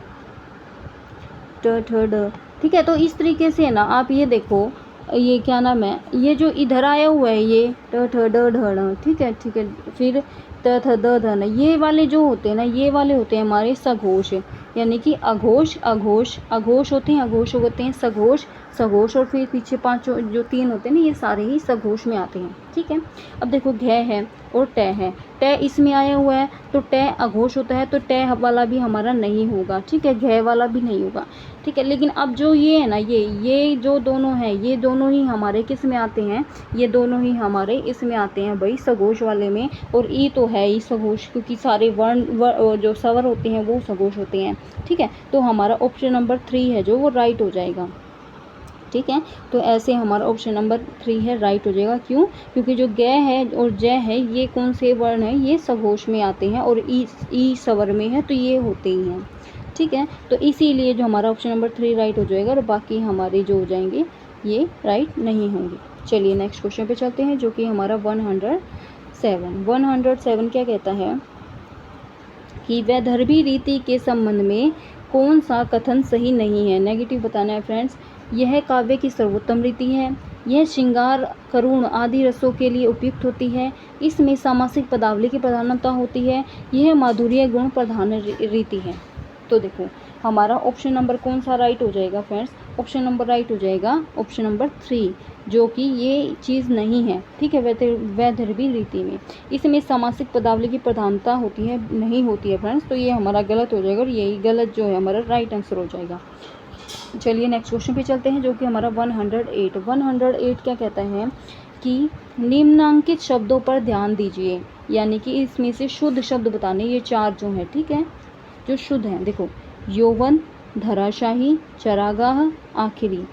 ट ठ ड। ठीक है, तो इस तरीके से है ना, आप ये देखो, ये क्या नाम है, ये जो इधर आया हुआ है ये ट ठ ड ढ ण। ठीक है, ठीक है, फिर त थ द ध न, ये वाले जो होते हैं ना, ये वाले होते हैं हमारे सघोष, यानी कि अघोष, अघोष, अघोष होते हैं, अघोष होते हैं, सघोष, सघोष, और फिर पीछे 5 जो 3 होते हैं ना, ये सारे ही सघोष में आते हैं। ठीक है, अब देखो घ है और ट है, ट इसमें आया हुआ है तो ट अघोष होता है, तो ट वाला भी हमारा नहीं होगा। ठीक है, घ वाला भी नहीं होगा। ठीक है, लेकिन अब जो ये है ना, ये जो दोनों हैं, ये दोनों ही हमारे किस में आते हैं, ये दोनों ही हमारे इसमें आते हैं भाई, सघोष वाले में। और ई तो है ही सघोष, क्योंकि सारे वर्ण जो स्वर होते हैं वो सघोष होते हैं। ठीक है, तो हमारा ऑप्शन नंबर 3 है जो वो राइट हो जाएगा। ठीक है, तो ऐसे हमारा ऑप्शन नंबर 3 है राइट हो जाएगा। क्यों? क्योंकि जो ग है और ज है ये कौन से वर्ण है, ये सघोष में आते हैं, और ई स्वर में है तो ये होते ही हैं। ठीक है, तो इसीलिए जो हमारा ऑप्शन नंबर 3 राइट हो जाएगा, और बाकी हमारे जो हो जाएंगे ये राइट नहीं होंगे। चलिए नेक्स्ट क्वेश्चन पे चलते हैं, जो कि हमारा 107 क्या कहता है कि वैदर्भी रीति के संबंध में कौन सा कथन सही नहीं है। नेगेटिव बताना है फ्रेंड्स। यह काव्य की सर्वोत्तम रीति है, यह श्रृंगार करुण आदि रसों के लिए उपयुक्त होती है, इसमें सामासिक पदावली की प्रधानता होती है, यह माधुर्य गुण प्रधान रीति है। तो देखो हमारा ऑप्शन नंबर कौन सा राइट हो जाएगा फ्रेंड्स, ऑप्शन नंबर राइट हो जाएगा ऑप्शन नंबर 3, जो कि ये चीज़ नहीं है। ठीक है, वैदर्भी रीति में इसमें सामासिक पदावली की प्रधानता होती है, नहीं होती है फ्रेंड्स, तो ये हमारा गलत हो जाएगा, और यही गलत जो है हमारा राइट आंसर हो जाएगा। चलिए नेक्स्ट क्वेश्चन पे चलते हैं, जो कि हमारा 108 क्या कहता है कि निम्नांकित शब्दों पर ध्यान दीजिए, यानी कि इसमें से शुद्ध शब्द बताने, ये 4 जो हैं। ठीक है, जो शुद्ध हैं देखो, यौवन, धराशाही, चरागाह, आखिरी।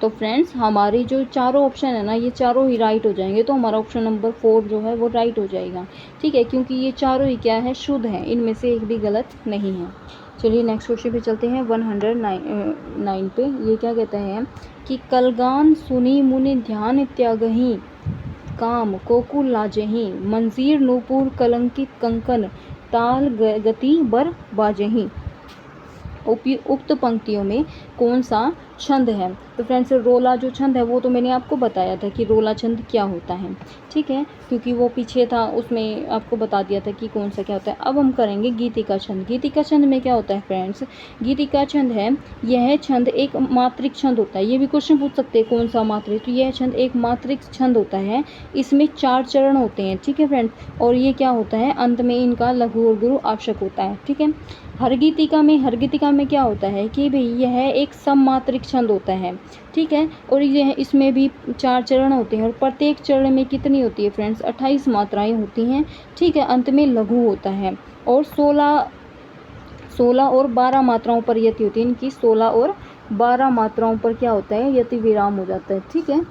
तो फ्रेंड्स हमारी जो चारों ऑप्शन है ना, ये चारों ही राइट हो जाएंगे, तो हमारा ऑप्शन नंबर 4 जो है वो राइट हो जाएगा। ठीक है, क्योंकि ये चारों ही क्या है, शुद्ध हैं, इनमें से एक भी गलत नहीं है। चलिए नेक्स्ट क्वेश्चन पे चलते हैं 109 पे। ये क्या कहता है कि कलगान सुनी मुनि ध्यान त्यागही, काम कोकुल लाजही, मंजीर नूपुर कलंकित कंकन, ताल गति बर बाजही। उक्त पंक्तियों में कौन सा छंद है। तो फ्रेंड्स रोला जो छंद है वो तो मैंने आपको बताया था कि रोला छंद क्या होता है। ठीक है, क्योंकि वो पीछे था उसमें आपको बता दिया था कि कौन सा क्या होता है। अब हम करेंगे गीतिका छंद। गीतिका छंद में क्या होता है फ्रेंड्स, गीतिका छंद है, यह छंद एक मात्रिक छंद होता है। ये भी क्वेश्चन पूछ सकते हैं कौन सा मात्रिक, तो यह छंद एक मात्रिक छंद होता है। इसमें 4 चरण होते हैं। ठीक है फ्रेंड्स, और ये क्या होता है, अंत में इनका लघु और गुरु आवश्यक होता है। ठीक है, हरगीतिका में क्या होता है कि भाई यह एक सममात्रिक छंद होता है। ठीक है, और यह इसमें भी 4 चरण होते हैं, और प्रत्येक चरण में कितनी होती है फ्रेंड्स, 28 मात्राएं होती हैं। ठीक है, अंत में लघु होता है, और 16 और 12 मात्राओं पर यति होती है। इनकी 16 और 12 मात्राओं पर क्या होता है, यति विराम हो जाता है। ठीक है,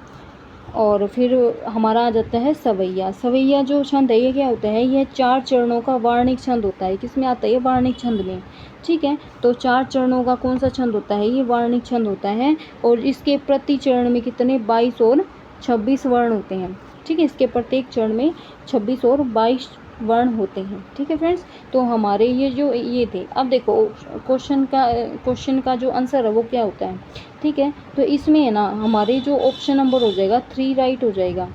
और फिर हमारा आ जाता है सवैया। सवैया जो छंद है ये क्या होता है, यह 4 चरणों का वार्णिक छंद होता है। किसमें आता है, ये वार्णिक छंद में। ठीक है, तो 4 चरणों का कौन सा छंद होता है, ये वार्णिक छंद होता है, और इसके प्रति चरण में कितने 22 और 26 वर्ण होते हैं। ठीक है, इसके प्रत्येक चरण में 26 और 22 वर्ण होते हैं। ठीक है फ्रेंड्स, तो हमारे ये थे। अब देखो क्वेश्चन का जो आंसर है वो क्या होता है। ठीक है, तो इसमें है ना हमारे जो ऑप्शन नंबर हो जाएगा 3 राइट हो जाएगा।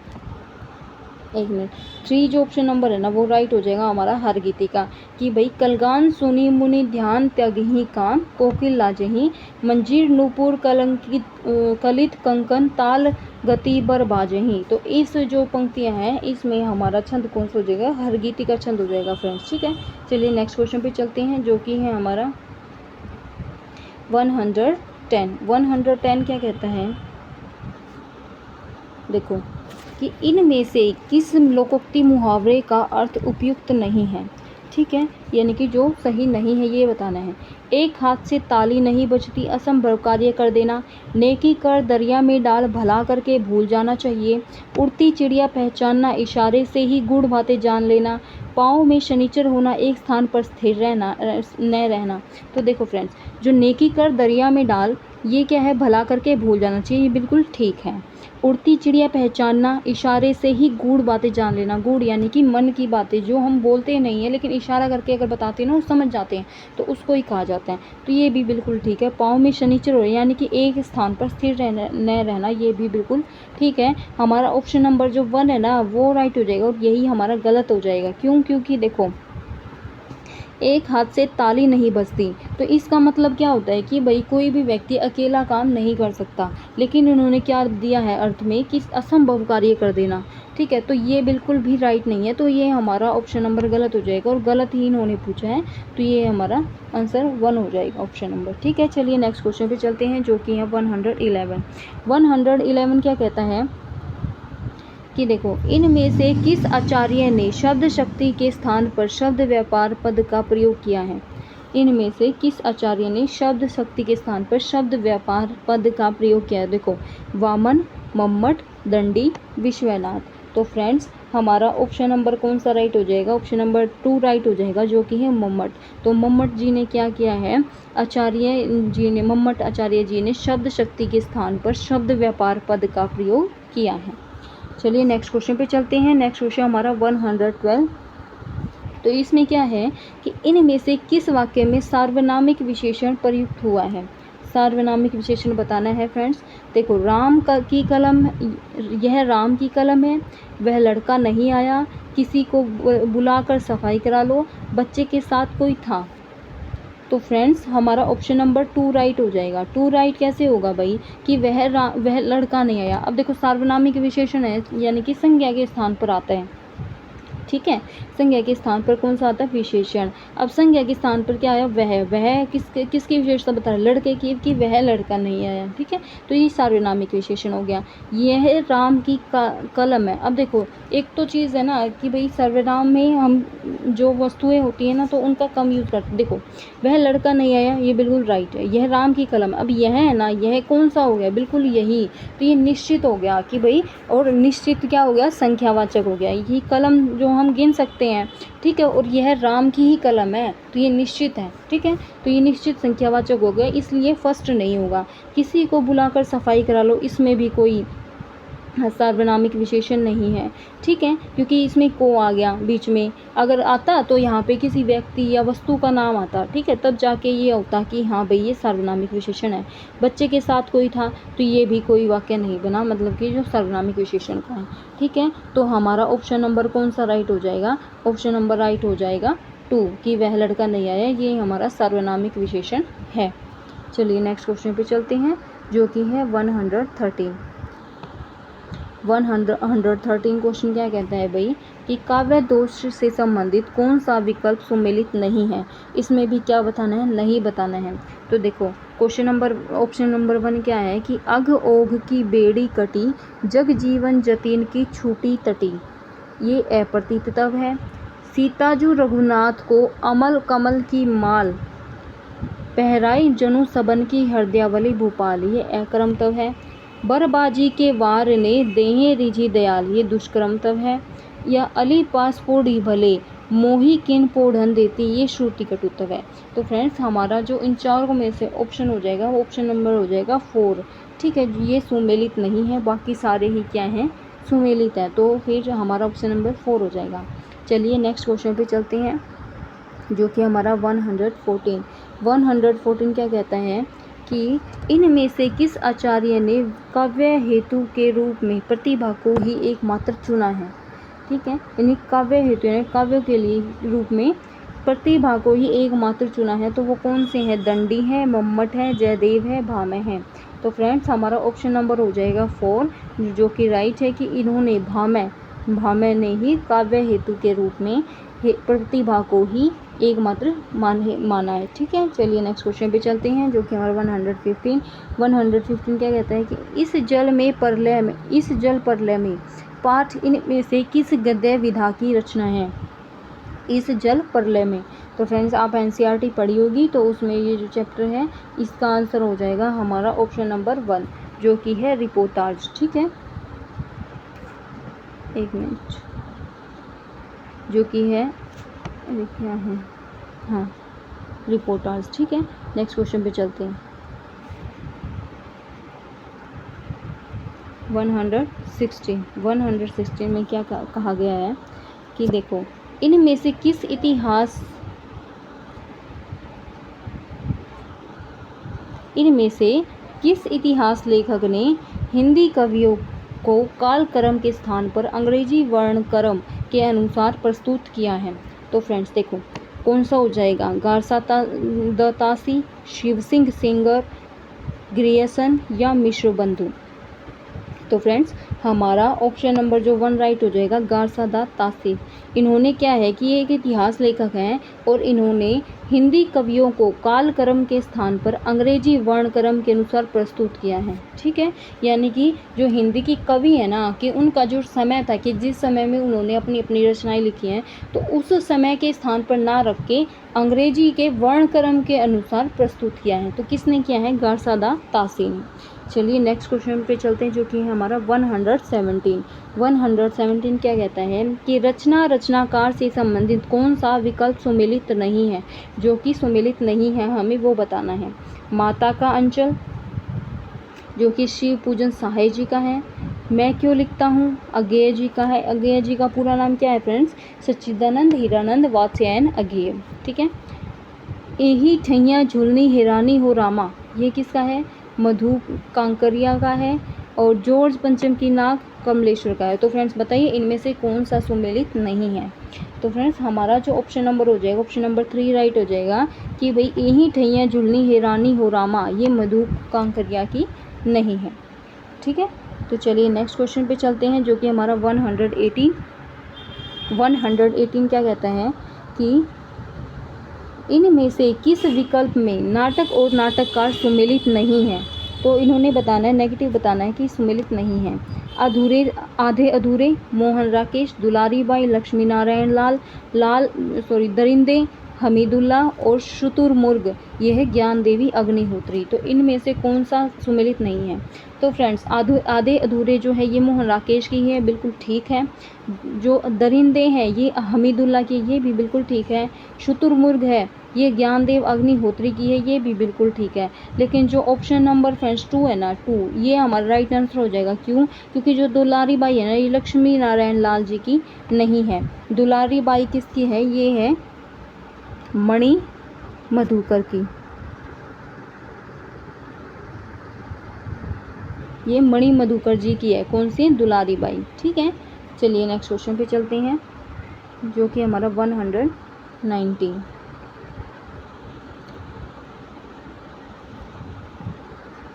1 मिनट, 3 जो ऑप्शन नंबर है ना वो राइट हो जाएगा हमारा हरगीतिका, कि भाई कलगान सुनी मुनि ध्यान त्यागही, काम कोकिल लाजही, मंजीर नूपुर कलंकित कलित कंकन, ताल गति बर बाजही। तो इस जो पंक्तियां हैं इसमें हमारा छंद कौन सा हो जाएगा, हरगीतिका छंद हो जाएगा फ्रेंड्स। ठीक है, चलिए नेक्स्ट क्वेश्चन पे चलते हैं, जो कि है हमारा 110 क्या कहता है, देखो कि इनमें से किस लोकोक्ति मुहावरे का अर्थ उपयुक्त नहीं है। ठीक है, यानी कि जो सही नहीं है ये बताना है। एक हाथ से ताली नहीं बजती, असंभव कार्य कर देना, नेकी कर दरिया में डाल, भला करके भूल जाना चाहिए, उड़ती चिड़िया पहचानना, इशारे से ही गूढ़ बातें जान लेना, पाँव में शनिचर होना, एक स्थान पर स्थिर न रहना। तो देखो फ्रेंड्स, जो नेकी कर दरिया में डाल ये क्या है, भला करके भूल जाना चाहिए, ये बिल्कुल ठीक है। उड़ती चिड़िया पहचानना, इशारे से ही गूढ़ बातें जान लेना, गूढ़ यानी कि मन की बातें जो हम बोलते नहीं हैं लेकिन इशारा करके अगर बताते हैं ना वो समझ जाते हैं, तो उसको ही कहा जाता है। तो ये भी बिल्कुल ठीक है। पाँव में शनिचर हो यानी कि एक स्थान पर स्थिर न रहना, ये भी बिल्कुल ठीक है। हमारा ऑप्शन नंबर जो 1 है ना वो राइट हो जाएगा, और यही हमारा गलत हो जाएगा। क्यों, क्योंकि देखो एक हाथ से ताली नहीं बजती। तो इसका मतलब क्या होता है कि भाई कोई भी व्यक्ति अकेला काम नहीं कर सकता, लेकिन इन्होंने क्या दिया है अर्थ में कि असंभव कार्य कर देना। ठीक है, तो ये बिल्कुल भी राइट नहीं है, तो ये हमारा ऑप्शन नंबर गलत हो जाएगा, और गलत ही इन्होंने पूछा है, तो ये हमारा आंसर 1 हो जाएगा, ऑप्शन नंबर। ठीक है, चलिए नेक्स्ट क्वेश्चन पे चलते हैं, जो कि है 111। 111 क्या कहता है कि देखो, इनमें से किस आचार्य ने शब्द शक्ति के स्थान पर शब्द व्यापार पद का प्रयोग किया है? इनमें से किस आचार्य ने शब्द शक्ति के स्थान पर शब्द व्यापार पद का प्रयोग किया है? देखो, वामन, मम्मट, दंडी, विश्वनाथ। तो फ्रेंड्स, हमारा ऑप्शन नंबर कौन सा राइट हो जाएगा? ऑप्शन नंबर 2 राइट हो जाएगा, जो कि है मम्मट। तो मम्मट जी ने क्या किया है? मम्मट आचार्य जी ने शब्द शक्ति के स्थान पर शब्द व्यापार पद का प्रयोग किया है। चलिए नेक्स्ट क्वेश्चन पे चलते हैं। नेक्स्ट क्वेश्चन हमारा 112। तो इसमें क्या है कि इनमें से किस वाक्य में सार्वनामिक विशेषण प्रयुक्त हुआ है? सार्वनामिक विशेषण बताना है फ्रेंड्स। देखो, की कलम, यह राम की कलम है, वह लड़का नहीं आया, किसी को बुलाकर सफाई करा लो, बच्चे के साथ कोई था। तो फ्रेंड्स, हमारा ऑप्शन नंबर 2 राइट हो जाएगा। 2 राइट कैसे होगा भाई कि वह लड़का नहीं आया। अब देखो, सार्वनामिक विशेषण है, यानी कि संज्ञा के स्थान पर आता है। ठीक है, संज्ञा के स्थान पर कौन सा आता है? विशेषण। अब संज्ञा के स्थान पर क्या आया? वह किसकी विशेषता बता रहा है? लड़के की, कि वह लड़का नहीं आया। ठीक है, तो ये सार्वनामिक विशेषण हो गया। यह राम की कलम है। अब देखो, एक तो चीज़ है ना कि भाई सर्वनाम में हम जो वस्तुएं होती हैं ना, तो उनका कम यूज़ करते हैं। देखो, वह लड़का नहीं आया, ये बिल्कुल राइट है। यह राम की कलम, अब यह है ना, यह कौन सा हो गया? बिल्कुल यही। तो ये निश्चित हो गया कि भाई, और निश्चित क्या हो गया? संख्यावाचक हो गया। यही कलम जो हम गिन सकते हैं। ठीक है, और यह राम की ही कलम है, तो ये निश्चित है। ठीक है, तो ये निश्चित संख्यावाचक हो गया, इसलिए फर्स्ट नहीं होगा। किसी को बुलाकर सफाई करा लो, इसमें भी कोई सार्वनामिक विशेषण नहीं है। ठीक है, क्योंकि इसमें को आ गया बीच में। अगर आता तो यहाँ पे किसी व्यक्ति या वस्तु का नाम आता, ठीक है, तब जाके ये होता कि हाँ भाई ये सार्वनामिक विशेषण है। बच्चे के साथ कोई था, तो ये भी कोई वाक्य नहीं बना, मतलब कि जो सार्वनामिक विशेषण का है। ठीक है, तो हमारा ऑप्शन नंबर कौन सा राइट हो जाएगा? ऑप्शन नंबर राइट हो जाएगा 2, कि वह लड़का नहीं आया, ये हमारा सार्वनामिक विशेषण है। चलिए नेक्स्ट क्वेश्चन पे चलते हैं, जो कि है 113। 113 क्वेश्चन क्या कहता है भाई कि काव्य दोष से संबंधित कौन सा विकल्प सुमेलित नहीं है? इसमें भी क्या बताना है? नहीं बताना है। तो देखो, ऑप्शन नंबर 1 क्या है कि अघ ओघ की बेड़ी कटी, जग जीवन जतीन की छूटी तटी, ये अप्रतीतव है। सीताजू रघुनाथ को अमल कमल की माल, पहराई जनु सबन की हृदयावली भोपाल, ये अक्रमतव है। बरबाजी के वार ने देहे रिझी दयाल, ये दुष्क्रमतव है। या अली पास पोढ़ी भले, मोही किन पोढ़न देती, ये श्रुति कटुतव है। तो फ्रेंड्स, हमारा जो इन चारों में से ऑप्शन हो जाएगा, वो ऑप्शन नंबर हो जाएगा 4। ठीक है, ये सुमेलित नहीं है, बाकी सारे ही क्या हैं? सुमेलित है। तो फिर हमारा ऑप्शन नंबर 4 हो जाएगा। चलिए नेक्स्ट क्वेश्चन पे चलते हैं, जो कि हमारा 114। 114 क्या कहता है कि इनमें से किस आचार्य ने काव्य हेतु के रूप में प्रतिभा को ही एकमात्र चुना है? ठीक है, यानी काव्य हेतु यानी काव्य के लिए रूप में प्रतिभा को ही एकमात्र चुना है। तो वो कौन से हैं? दंडी है, मम्मट है, जयदेव है, भामह है। तो फ्रेंड्स, हमारा ऑप्शन नंबर हो जाएगा 4, जो कि राइट है कि इन्होंने भामह ने ही काव्य हेतु के रूप में प्रतिभा को ही एकमात्र माना है। ठीक है, चलिए नेक्स्ट क्वेश्चन पे चलते हैं, जो कि हमारा 115 क्या कहता है कि इस जल प्रलय में पाठ इनमें से किस गद्य विधा की रचना है? इस जल प्रलय में। तो फ्रेंड्स, आप एनसीईआरटी पढ़ी होगी, तो उसमें ये जो चैप्टर है, इसका आंसर हो जाएगा हमारा ऑप्शन नंबर 1, जो कि है रिपोर्टाज। ठीक है, एक मिनट, जो कि है क्या है, हाँ, रिपोर्टाज। ठीक है, नेक्स्ट क्वेश्चन पे चलते हैं। 116 में क्या कहा गया है कि देखो, इनमें से किस इतिहास लेखक ने हिंदी कवियों को कालक्रम के स्थान पर अंग्रेजी वर्णक्रम के अनुसार प्रस्तुत किया है? तो फ्रेंड्स देखो, कौन सा हो जाएगा? गारसा द तासी, शिव सिंह सेंगर, ग्रियसन या मिश्र बंधु? तो फ्रेंड्स हमारा ऑप्शन नंबर जो 1 राइट हो जाएगा, गारसा दा तासी। इन्होंने क्या है कि ये एक इतिहास लेखक हैं और इन्होंने हिंदी कवियों को कालक्रम के स्थान पर अंग्रेजी वर्णक्रम के अनुसार प्रस्तुत किया है। ठीक है, यानी कि जो हिंदी की कवि है ना, कि उनका जो समय था कि जिस समय में उन्होंने अपनी अपनी रचनाएं लिखी हैं, तो उस समय के स्थान पर ना रख के अंग्रेजी के वर्णक्रम के अनुसार प्रस्तुत किया है। तो किसने किया है? गारसा दा तासी ने। चलिए नेक्स्ट क्वेश्चन पे चलते हैं, जो कि हमारा 117। 117 क्या कहता है कि रचनाकार से संबंधित कौन सा विकल्प सुमेलित नहीं है? जो कि सुमेलित नहीं है हमें वो बताना है। माता का अंचल, जो कि शिव पूजन सहाय जी का है। मैं क्यों लिखता हूँ, अज्ञेय जी का है। अज्ञेय जी का पूरा नाम क्या है फ्रेंड्स? सच्चिदानंद हीरानंद वात्स्यायन अज्ञेय। ठीक है। एही ठैया झुलनी हिरानी हो रामा, ये किसका है? मधु कांकरिया का है। और जॉर्ज पंचम की नाक कमलेश्वर का है। तो फ्रेंड्स बताइए इनमें से कौन सा सुमेलित नहीं है? तो फ्रेंड्स हमारा जो ऑप्शन नंबर हो जाएगा, ऑप्शन नंबर 3 राइट हो जाएगा कि भाई एही ठैया झुलनी हिरानी हो रामा, ये मधु कांकरिया की नहीं है। ठीक है, तो चलिए नेक्स्ट क्वेश्चन पे चलते हैं, जो कि हमारा 118। 118 क्या कहता है कि इनमें से किस विकल्प में नाटक और नाटककार सुमेलित नहीं है? तो इन्होंने बताना है, नेगेटिव बताना है कि सुमेलित नहीं है। आधे अधूरे, मोहन राकेश, दुलारी बाई, लक्ष्मी नारायण दरिंदे, हमीदुल्ला और शुतुरमुर्ग, यह है ज्ञान देवी अग्निहोत्री। तो इनमें से कौन सा सुमेलित नहीं है? तो फ्रेंड्स आधे अधूरे जो है ये मोहन राकेश की है, बिल्कुल ठीक है। जो दरिंदे हैं ये हमीदुल्ला की, ये भी बिल्कुल ठीक है। शुतुरमुर्ग है ये ज्ञानदेव अग्निहोत्री की है, ये भी बिल्कुल ठीक है। लेकिन जो ऑप्शन नंबर फ्रेंड्स 2 है ना, 2 ये हमारा राइट आंसर हो जाएगा। क्यों? क्योंकि जो दुलारी बाई है ना, ये लक्ष्मी नारायण लाल जी की नहीं है। दुलारी बाई किसकी है? ये है मणि मधुकर की, ये मणि मधुकर जी की है। कौन सी? दुलारी बाई। ठीक है, चलिए नेक्स्ट क्वेश्चन पे चलते हैं, जो कि हमारा 119।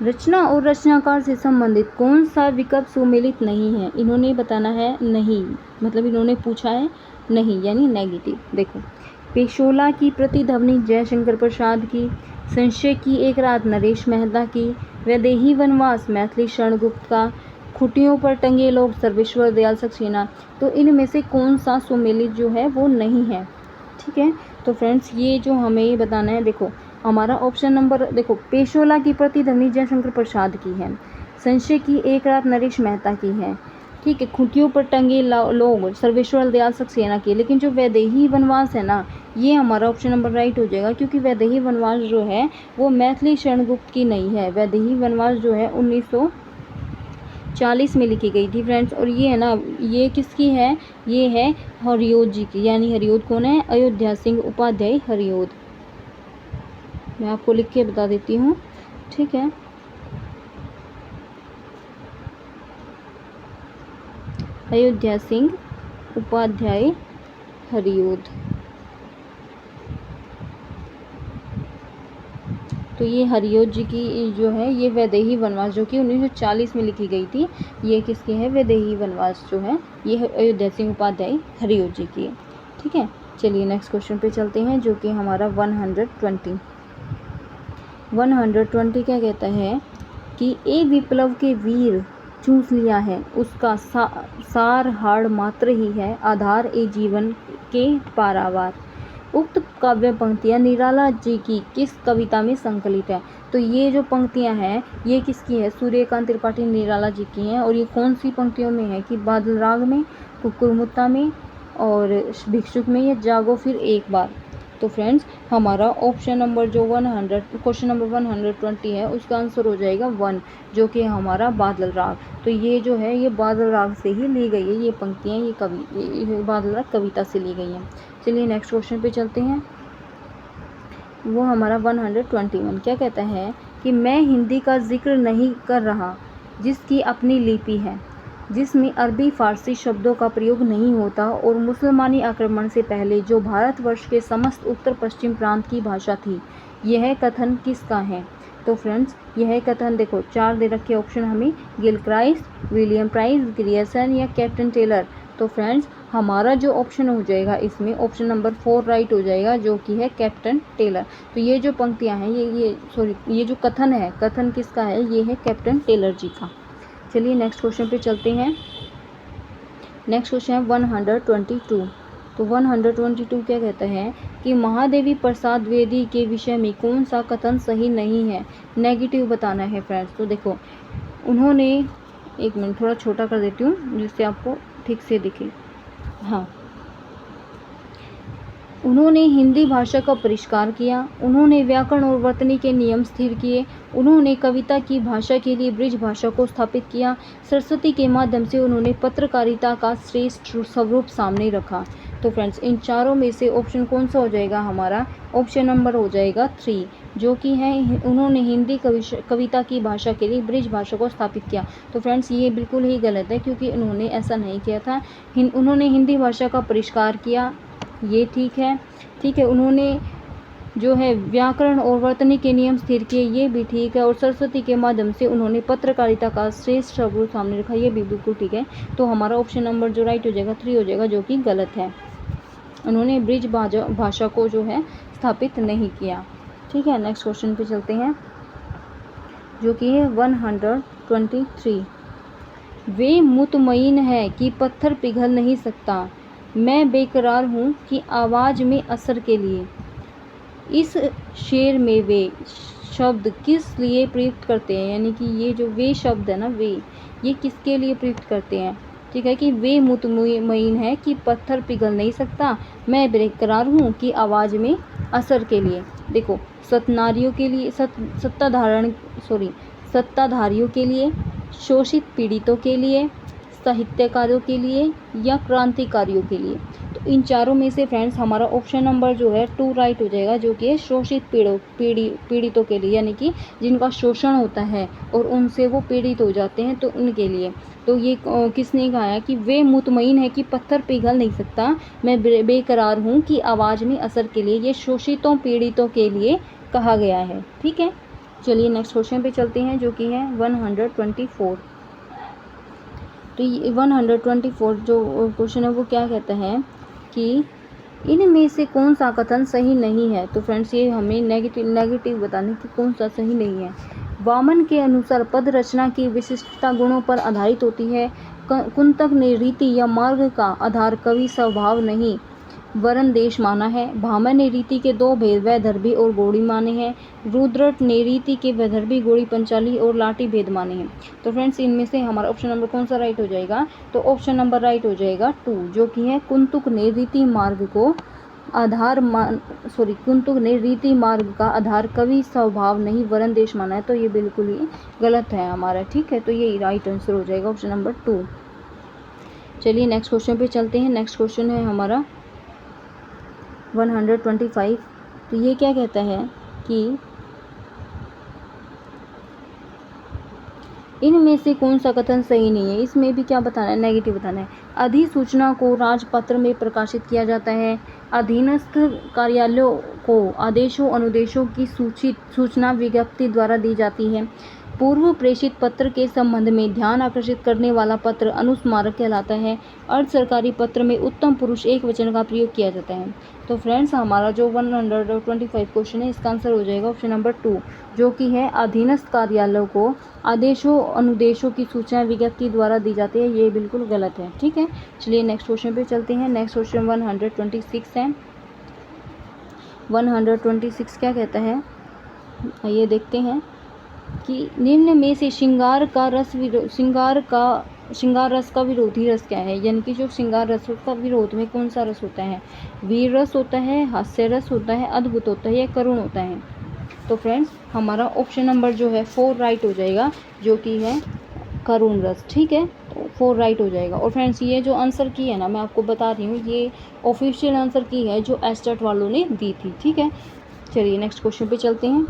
रचना और रचनाकार से संबंधित कौन सा विकल्प सुमेलित नहीं है? इन्होंने बताना है नहीं, मतलब इन्होंने पूछा है नहीं, यानी नेगेटिव। देखो, पेशोला की प्रतिध्वनि जयशंकर प्रसाद की, संशय की एक रात नरेश मेहता की, वैदेही वनवास मैथिली शरण गुप्त का, खुटियों पर टंगे लोग सर्वेश्वर दयाल सक्सेना। तो इनमें से कौन सा सुमेलित जो है वो नहीं है? ठीक है, तो फ्रेंड्स ये जो हमें बताना है, देखो हमारा ऑप्शन नंबर, देखो पेशोला की प्रतिध्वनि जयशंकर प्रसाद की है, संशय की एक रात नरेश मेहता की है, ठीक है, खुटियों पर टंगे लोग सर्वेश्वर दयाल सक्सेना की। लेकिन जो वैदेही वनवास है ना, ये हमारा ऑप्शन नंबर राइट हो जाएगा, क्योंकि वैदेही वनवास जो है वो मैथिली शरण गुप्त की नहीं है। वैदेही वनवास जो है 1940 में लिखी गई थी फ्रेंड्स। और ये है ना, ये किसकी है? ये है हरियोध जी की। यानी हरियोध कौन है? अयोध्या सिंह उपाध्याय हरियोध। मैं आपको लिख के बता देती हूँ। ठीक है, अयोध्या सिंह उपाध्याय हरियोध। तो ये हरियोध जी की जो है, ये वैदेही वनवास जो कि 1940 में लिखी गई थी, ये किसकी है? वैदेही वनवास जो है ये अयोध्या सिंह उपाध्याय हरियोध जी की है। ठीक है, चलिए नेक्स्ट क्वेश्चन पे चलते हैं, जो कि हमारा 120। 120 क्या कहता है कि एक विप्लव के वीर चूस लिया है, उसका सार हाड़ मात्र ही है, आधार ए जीवन के पारावार। उक्त काव्य पंक्तियाँ निराला जी की किस कविता में संकलित है? तो ये जो पंक्तियाँ हैं ये किसकी है? सूर्यकांत त्रिपाठी निराला जी की हैं। और ये कौन सी पंक्तियों में है? कि बादल राग में, कुकुरमुत्ता में और भिक्षुक में, या जागो फिर एक बार। तो फ्रेंड्स हमारा ऑप्शन नंबर जो 100, क्वेश्चन नंबर 120 है, उसका आंसर हो जाएगा 1, जो कि हमारा बादल राग। तो ये जो है ये बादल राग से ही ली गई है, ये पंक्तियाँ, ये बादल राग कविता से ली गई हैं। चलिए नेक्स्ट क्वेश्चन पे चलते हैं, वो हमारा 121 क्या कहता है कि मैं हिंदी का जिक्र नहीं कर रहा जिसकी अपनी लिपि है। जिसमें अरबी फ़ारसी शब्दों का प्रयोग नहीं होता और मुसलमानी आक्रमण से पहले जो भारतवर्ष के समस्त उत्तर पश्चिम प्रांत की भाषा थी। यह कथन किसका है? तो फ्रेंड्स यह कथन देखो 4 दे रखे ऑप्शन हमें, गिलक्राइस्ट, विलियम प्राइस, ग्रियर्सन या कैप्टन टेलर। तो फ्रेंड्स हमारा जो ऑप्शन हो जाएगा इसमें ऑप्शन नंबर 4 राइट हो जाएगा, जो कि है कैप्टन टेलर। तो ये जो पंक्तियाँ हैं ये जो कथन है, कथन किसका है? ये है कैप्टन टेलर जी का। चलिए नेक्स्ट क्वेश्चन पे चलते हैं। नेक्स्ट क्वेश्चन है 122। तो 122 क्या कहता है कि महादेवी प्रसाद द्विवेदी के विषय में कौन सा कथन सही नहीं है? नेगेटिव बताना है फ्रेंड्स। तो देखो उन्होंने, एक मिनट थोड़ा छोटा कर देती हूँ जिससे आपको ठीक से दिखे। हाँ, उन्होंने हिंदी भाषा का परिष्कार किया, उन्होंने व्याकरण और वर्तनी के नियम स्थिर किए, उन्होंने कविता की भाषा के लिए ब्रिज भाषा को स्थापित किया, सरस्वती के माध्यम से उन्होंने पत्रकारिता का श्रेष्ठ स्वरूप सामने रखा। तो फ्रेंड्स इन चारों में से ऑप्शन कौन सा हो जाएगा हमारा? ऑप्शन नंबर हो जाएगा 3, जो कि है उन्होंने हिंदी कविता की भाषा के लिए ब्रिज भाषा को स्थापित किया। तो फ्रेंड्स ये बिल्कुल ही गलत है, क्योंकि उन्होंने ऐसा नहीं किया था। उन्होंने हिंदी भाषा का परिष्कार किया, ये ठीक है। उन्होंने जो है व्याकरण और वर्तनी के नियम स्थिर किए, ये भी ठीक है। और सरस्वती के माध्यम से उन्होंने पत्रकारिता का श्रेष्ठ स्वरूप सामने रखा, ये भी बिल्कुल ठीक है। तो हमारा ऑप्शन नंबर जो राइट हो जाएगा 3 हो जाएगा, जो कि गलत है। उन्होंने ब्रिज भाषा को जो है स्थापित नहीं किया। ठीक है, नेक्स्ट क्वेश्चन पे चलते हैं, जो कि है 123। वे मुतमईन है कि पत्थर पिघल नहीं सकता, मैं बेकरार हूँ कि आवाज़ में असर के लिए। इस शेर में वे शब्द किस लिए प्रयुक्त करते हैं? यानी कि ये जो वे शब्द है ना, वे ये किसके लिए प्रयुक्त करते हैं? ठीक है, कि वे मुतमईन है कि पत्थर पिघल नहीं सकता, मैं बेकरार हूँ कि आवाज़ में असर के लिए। देखो सत्नारियों के लिए, सत्ताधारियों के लिए, शोषित पीड़ितों के लिए, साहित्यकारों के लिए या क्रांतिकारियों के लिए। तो इन चारों में से फ्रेंड्स हमारा ऑप्शन नंबर जो है 2 राइट हो जाएगा, जो कि है शोषित पीड़ितों के लिए, यानी कि जिनका शोषण होता है और उनसे वो पीड़ित हो जाते हैं, तो उनके लिए। तो ये किसने कहा है कि वे मुतमईन है कि पत्थर पिघल नहीं सकता, मैं बेकरार हूँ कि आवाज़ में असर के लिए, ये शोषितों पीड़ितों के लिए कहा गया है। ठीक है, चलिए नेक्स्ट क्वेश्चन पे चलते हैं, जो कि है 124। तो 124 जो क्वेश्चन है वो क्या कहता है कि इनमें से कौन सा कथन सही नहीं है? तो फ्रेंड्स ये हमें नेगेटिव बताने कि कौन सा सही नहीं है। वामन के अनुसार पद रचना की विशिष्टता गुणों पर आधारित होती है। कुंतक ने रीति या मार्ग का आधार कवि स्वभाव नहीं वरन देश माना है। भामह ने रीति के 2 भेद वैदर्भी और गौड़ी माने हैं। रुद्रट ने रीति के वैदर्भी, गौड़ी, पंचाली और लाटी भेद माने हैं। तो फ्रेंड्स इनमें से हमारा ऑप्शन नंबर कौन सा राइट हो जाएगा? तो ऑप्शन नंबर राइट हो जाएगा 2, जो कि है कुंतुक ने रीति मार्ग का आधार कवि स्वभाव नहीं वरन देश माना है। तो ये बिल्कुल ही गलत है हमारा। ठीक है, तो ये राइट आंसर हो जाएगा ऑप्शन नंबर 2। चलिए नेक्स्ट क्वेश्चन पे चलते हैं। नेक्स्ट क्वेश्चन है हमारा 125। तो ये क्या कहता है कि इनमें से कौन सा कथन सही नहीं है? इसमें भी क्या बताना है? नेगेटिव बताना है। अधिसूचना को राजपत्र में प्रकाशित किया जाता है। अधीनस्थ कार्यालयों को आदेशों अनुदेशों की सूचना विज्ञप्ति द्वारा दी जाती है। पूर्व प्रेषित पत्र के संबंध में ध्यान आकर्षित करने वाला पत्र अनुस्मारक कहलाता है। अर्ध सरकारी पत्र में उत्तम पुरुष एक वचन का प्रयोग किया जाता है। तो फ्रेंड्स हमारा जो 125 क्वेश्चन है इसका आंसर हो जाएगा ऑप्शन नंबर 2, जो कि है अधीनस्थ कार्यालयों को आदेशों अनुदेशों की सूचना विज्ञप्ति द्वारा दी जाती है। ये बिल्कुल गलत है। ठीक है, चलिए नेक्स्ट क्वेश्चन पे चलते हैं। नेक्स्ट क्वेश्चन 126 है। 126 क्या कहता है ये देखते हैं कि निम्न में से श्रृंगार रस का विरोधी रस क्या है? यानी कि जो श्रृंगार रस का विरोध में कौन सा रस होता है? वीर रस होता है, हास्य रस होता है, अद्भुत होता है या करुण होता है? तो फ्रेंड्स हमारा ऑप्शन नंबर जो है 4 राइट हो जाएगा, जो कि है करुण रस। ठीक है, तो 4 राइट हो जाएगा। और फ्रेंड्स ये जो आंसर की है ना, मैं आपको बता रही हूँ, ये ऑफिशियल आंसर की है जो एस्टेट वालों ने दी थी। ठीक है, चलिए नेक्स्ट क्वेश्चन पे चलते हैं।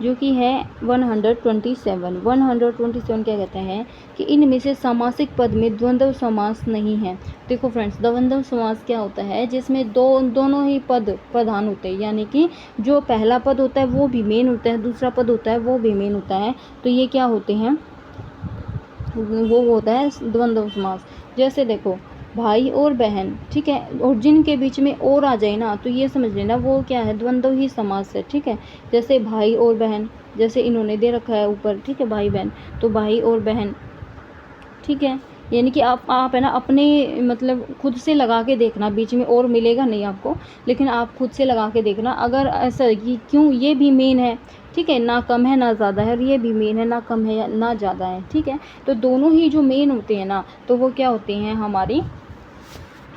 जो कि है 127। 127 क्या कहते हैं कि इनमें से सामासिक पद में द्वंद्व समास नहीं है। देखो फ्रेंड्स, द्वंद्व समास क्या होता है, जिसमें दोनों ही पद प्रधान होते हैं, यानी कि जो पहला पद होता है वो भी मेन होता है, दूसरा पद होता है वो भी मेन होता है। तो ये क्या होते हैं, वो होता है द्वंद्व समास। जैसे देखो भाई और बहन, ठीक है, और जिनके बीच में और आ जाए ना तो ये समझ लेना वो क्या है, द्वंद्व ही समास है, ठीक है। जैसे भाई और बहन, जैसे इन्होंने दे रखा है ऊपर, ठीक है, भाई बहन, तो भाई और बहन, ठीक है। यानी कि आप है ना अपने मतलब खुद से लगा के देखना, बीच में और मिलेगा नहीं आपको, लेकिन आप खुद से लगा के देखना अगर ऐसा है कि क्यों ये भी मेन है, ठीक है, ना कम है ना ज़्यादा है, और ये भी मेन है, ना कम है ना ज़्यादा है, ठीक है। तो दोनों ही जो मेन होते हैं ना तो वो क्या होते हैं, हमारी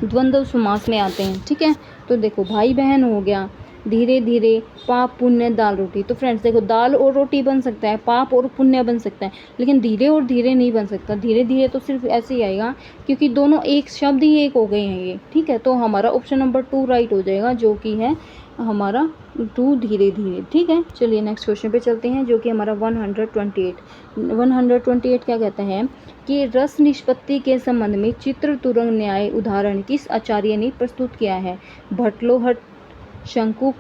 द्वंद्व समास में आते हैं, ठीक है। तो देखो भाई बहन हो गया, धीरे धीरे, पाप पुण्य दाल रोटी। तो फ्रेंड्स देखो, दाल और रोटी बन सकता है, पाप और पुण्य बन सकता है, लेकिन धीरे और धीरे नहीं बन सकता। धीरे धीरे तो सिर्फ ऐसे ही आएगा क्योंकि दोनों एक शब्द ही एक हो गए हैं ये, ठीक है। तो हमारा ऑप्शन नंबर 2 राइट हो जाएगा, जो कि है हमारा 2 धीरे धीरे, ठीक है। चलिए नेक्स्ट क्वेश्चन पे चलते हैं, जो कि हमारा 128। 128 क्या कहते हैं कि रस निष्पत्ति के संबंध में चित्र तुरंग न्याय उदाहरण किस आचार्य ने प्रस्तुत किया है, भट्टलोहट, शंकुक,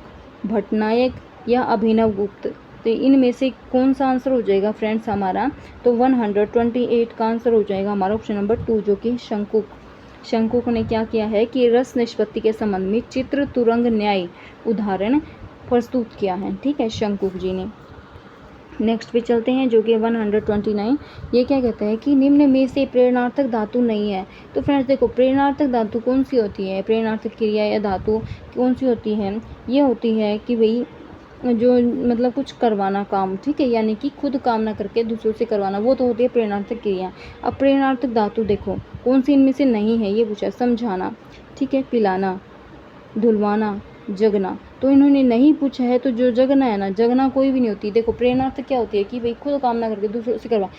भट्टनायक या अभिनव गुप्त। तो इनमें से कौन सा आंसर हो जाएगा फ्रेंड्स हमारा, तो 128 का आंसर हो जाएगा हमारा ऑप्शन नंबर 2, जो कि शंकुक। शंकुक ने क्या किया है कि रस निष्पत्ति के संबंध में चित्र तुरंग न्याय उदाहरण प्रस्तुत किया है, ठीक है, शंकुक जी ने। नेक्स्ट पे चलते हैं, जो कि 129। ये क्या कहता है कि निम्न में से प्रेरणार्थक धातु नहीं है। तो फ्रेंड्स देखो, प्रेरणार्थक धातु कौन सी होती है, प्रेरणार्थक क्रिया या धातु कौन सी होती है, ये होती है कि भाई जो मतलब कुछ करवाना काम, ठीक है, यानी कि खुद काम ना करके दूसरों से करवाना, वो तो होती है प्रेरणार्थक क्रिया। अब प्रेरणार्थक धातु देखो कौन सी इनमें से नहीं है, ये पूछा, समझाना, ठीक है, पिलाना, धुलवाना, जगना। तो इन्होंने नहीं पूछा है, तो जो जगना है ना, जगना कोई भी नहीं होती। देखो प्रेरणार्थ क्या होती है कि भाई खुद काम ना करके दूसरों से करवा।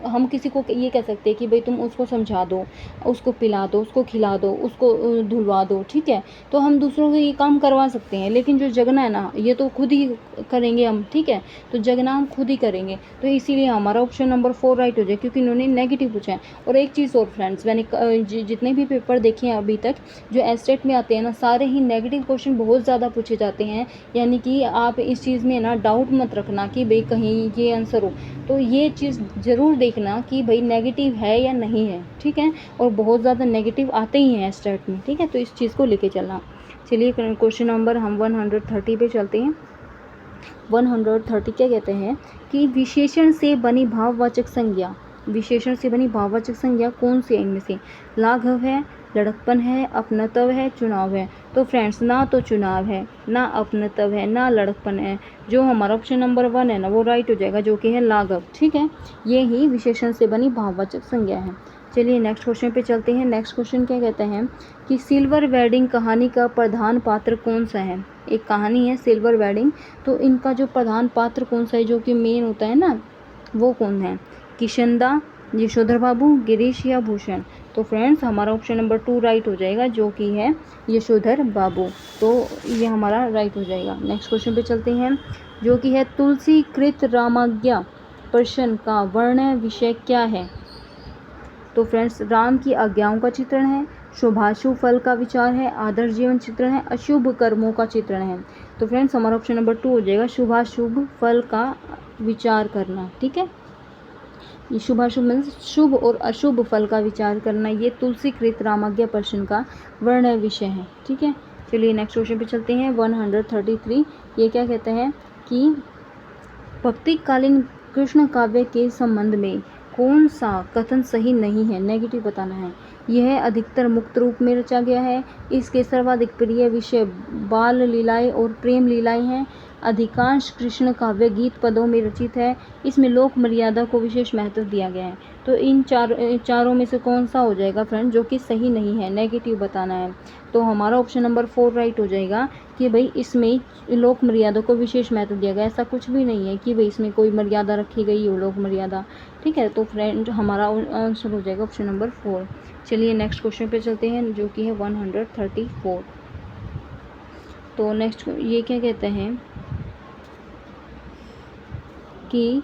हम किसी को ये कह सकते हैं कि भाई तुम उसको समझा दो, उसको पिला दो, उसको खिला दो, उसको धुलवा दो, ठीक है। तो हम दूसरों से ये काम करवा सकते हैं, लेकिन जो जगना है ना ये तो खुद ही करेंगे हम, ठीक है। तो जगना हम खुद ही करेंगे, तो इसीलिए हमारा ऑप्शन नंबर 4 राइट हो जाए, क्योंकि इन्होंने नेगेटिव पूछा है। और एक चीज़ और फ्रेंड्स, मैंने जितने भी पेपर देखे हैं अभी तक जो एस्टेट में आते हैं ना, सारे ही नेगेटिव क्वेश्चन बहुत ज़्यादा पूछे जाते हैं। यानी कि आप इस चीज़ में ना डाउट मत रखना कि भाई कहीं ये आंसर हो, तो ये चीज़ ज़रूर देखना कि भाई नेगेटिव है या नहीं है, ठीक है। और बहुत ज़्यादा नेगेटिव आते ही हैं एस्टेट में, ठीक है, तो इस चीज़ को लेके चलना। चलिए क्वेश्चन नंबर हम 130 पे चलते हैं। 130 क्या कहते हैं कि विशेषण से बनी भाववाचक संज्ञा, विशेषण से बनी भाववाचक संज्ञा कौन सी है इनमें से, लाघव है, लड़कपन है, अपनत्व है, चुनाव है। तो फ्रेंड्स ना तो चुनाव है, ना अपनत्व है, ना लड़कपन है, जो हमारा ऑप्शन नंबर 1 है ना वो राइट हो जाएगा, जो कि है लाघव, ठीक है। ये ही विशेषण से बनी भाववाचक संज्ञा है। चलिए नेक्स्ट क्वेश्चन पे चलते हैं। नेक्स्ट क्वेश्चन क्या कहते हैं कि सिल्वर वेडिंग कहानी का प्रधान पात्र कौन सा है। एक कहानी है सिल्वर वेडिंग, तो इनका जो प्रधान पात्र कौन सा है, जो कि मेन होता है ना, वो कौन है, किशनदा, यशोधर बाबू, गिरीश या भूषण। तो फ्रेंड्स हमारा ऑप्शन नंबर 2 राइट हो जाएगा, जो कि है यशोधर बाबू। तो ये हमारा राइट हो जाएगा। नेक्स्ट क्वेश्चन पे चलते हैं, जो कि है तुलसी कृत रामाज्ञा प्रश्न का वर्ण विषय क्या है। तो फ्रेंड्स राम की आज्ञाओं का चित्रण है, शुभाशुभ फल का विचार है, आदर्श जीवन चित्रण है, अशुभ कर्मों का चित्रण है। तो फ्रेंड्स हमारा ऑप्शन नंबर 2 हो जाएगा, शुभाशुभ फल का विचार करना, ठीक है। ये शुभाशुभ मीन्स शुभ और अशुभ फल का विचार करना, ये तुलसीकृत रामाज्ञा प्रश्न का वर्ण विषय है, ठीक है। चलिए नेक्स्ट क्वेश्चन पे चलते हैं। 133 ये क्या कहते हैं कि भक्तिकालीन कृष्ण काव्य के संबंध में कौन सा कथन सही नहीं है, नेगेटिव बताना है। यह अधिकतर मुक्त रूप में रचा गया है, इसके सर्वाधिक प्रिय विषय बाल लीलाएं और प्रेम लीलाएं हैं, अधिकांश कृष्ण काव्य गीत पदों में रचित है, इसमें लोक मर्यादा को विशेष महत्व दिया गया है। तो इन चारों में से कौन सा हो जाएगा फ्रेंड, जो कि सही नहीं है, नेगेटिव बताना है। तो हमारा ऑप्शन नंबर 4 राइट हो जाएगा कि भाई इसमें लोक मर्यादा को विशेष महत्व दिया गया। ऐसा कुछ भी नहीं है कि भाई इसमें कोई मर्यादा रखी गई हो, लोक मर्यादा, ठीक है। तो फ्रेंड हमारा आंसर हो जाएगा ऑप्शन नंबर 4। चलिए नेक्स्ट क्वेश्चन पे चलते हैं, जो कि है 134। तो नेक्स्ट ये क्या कहते हैं कि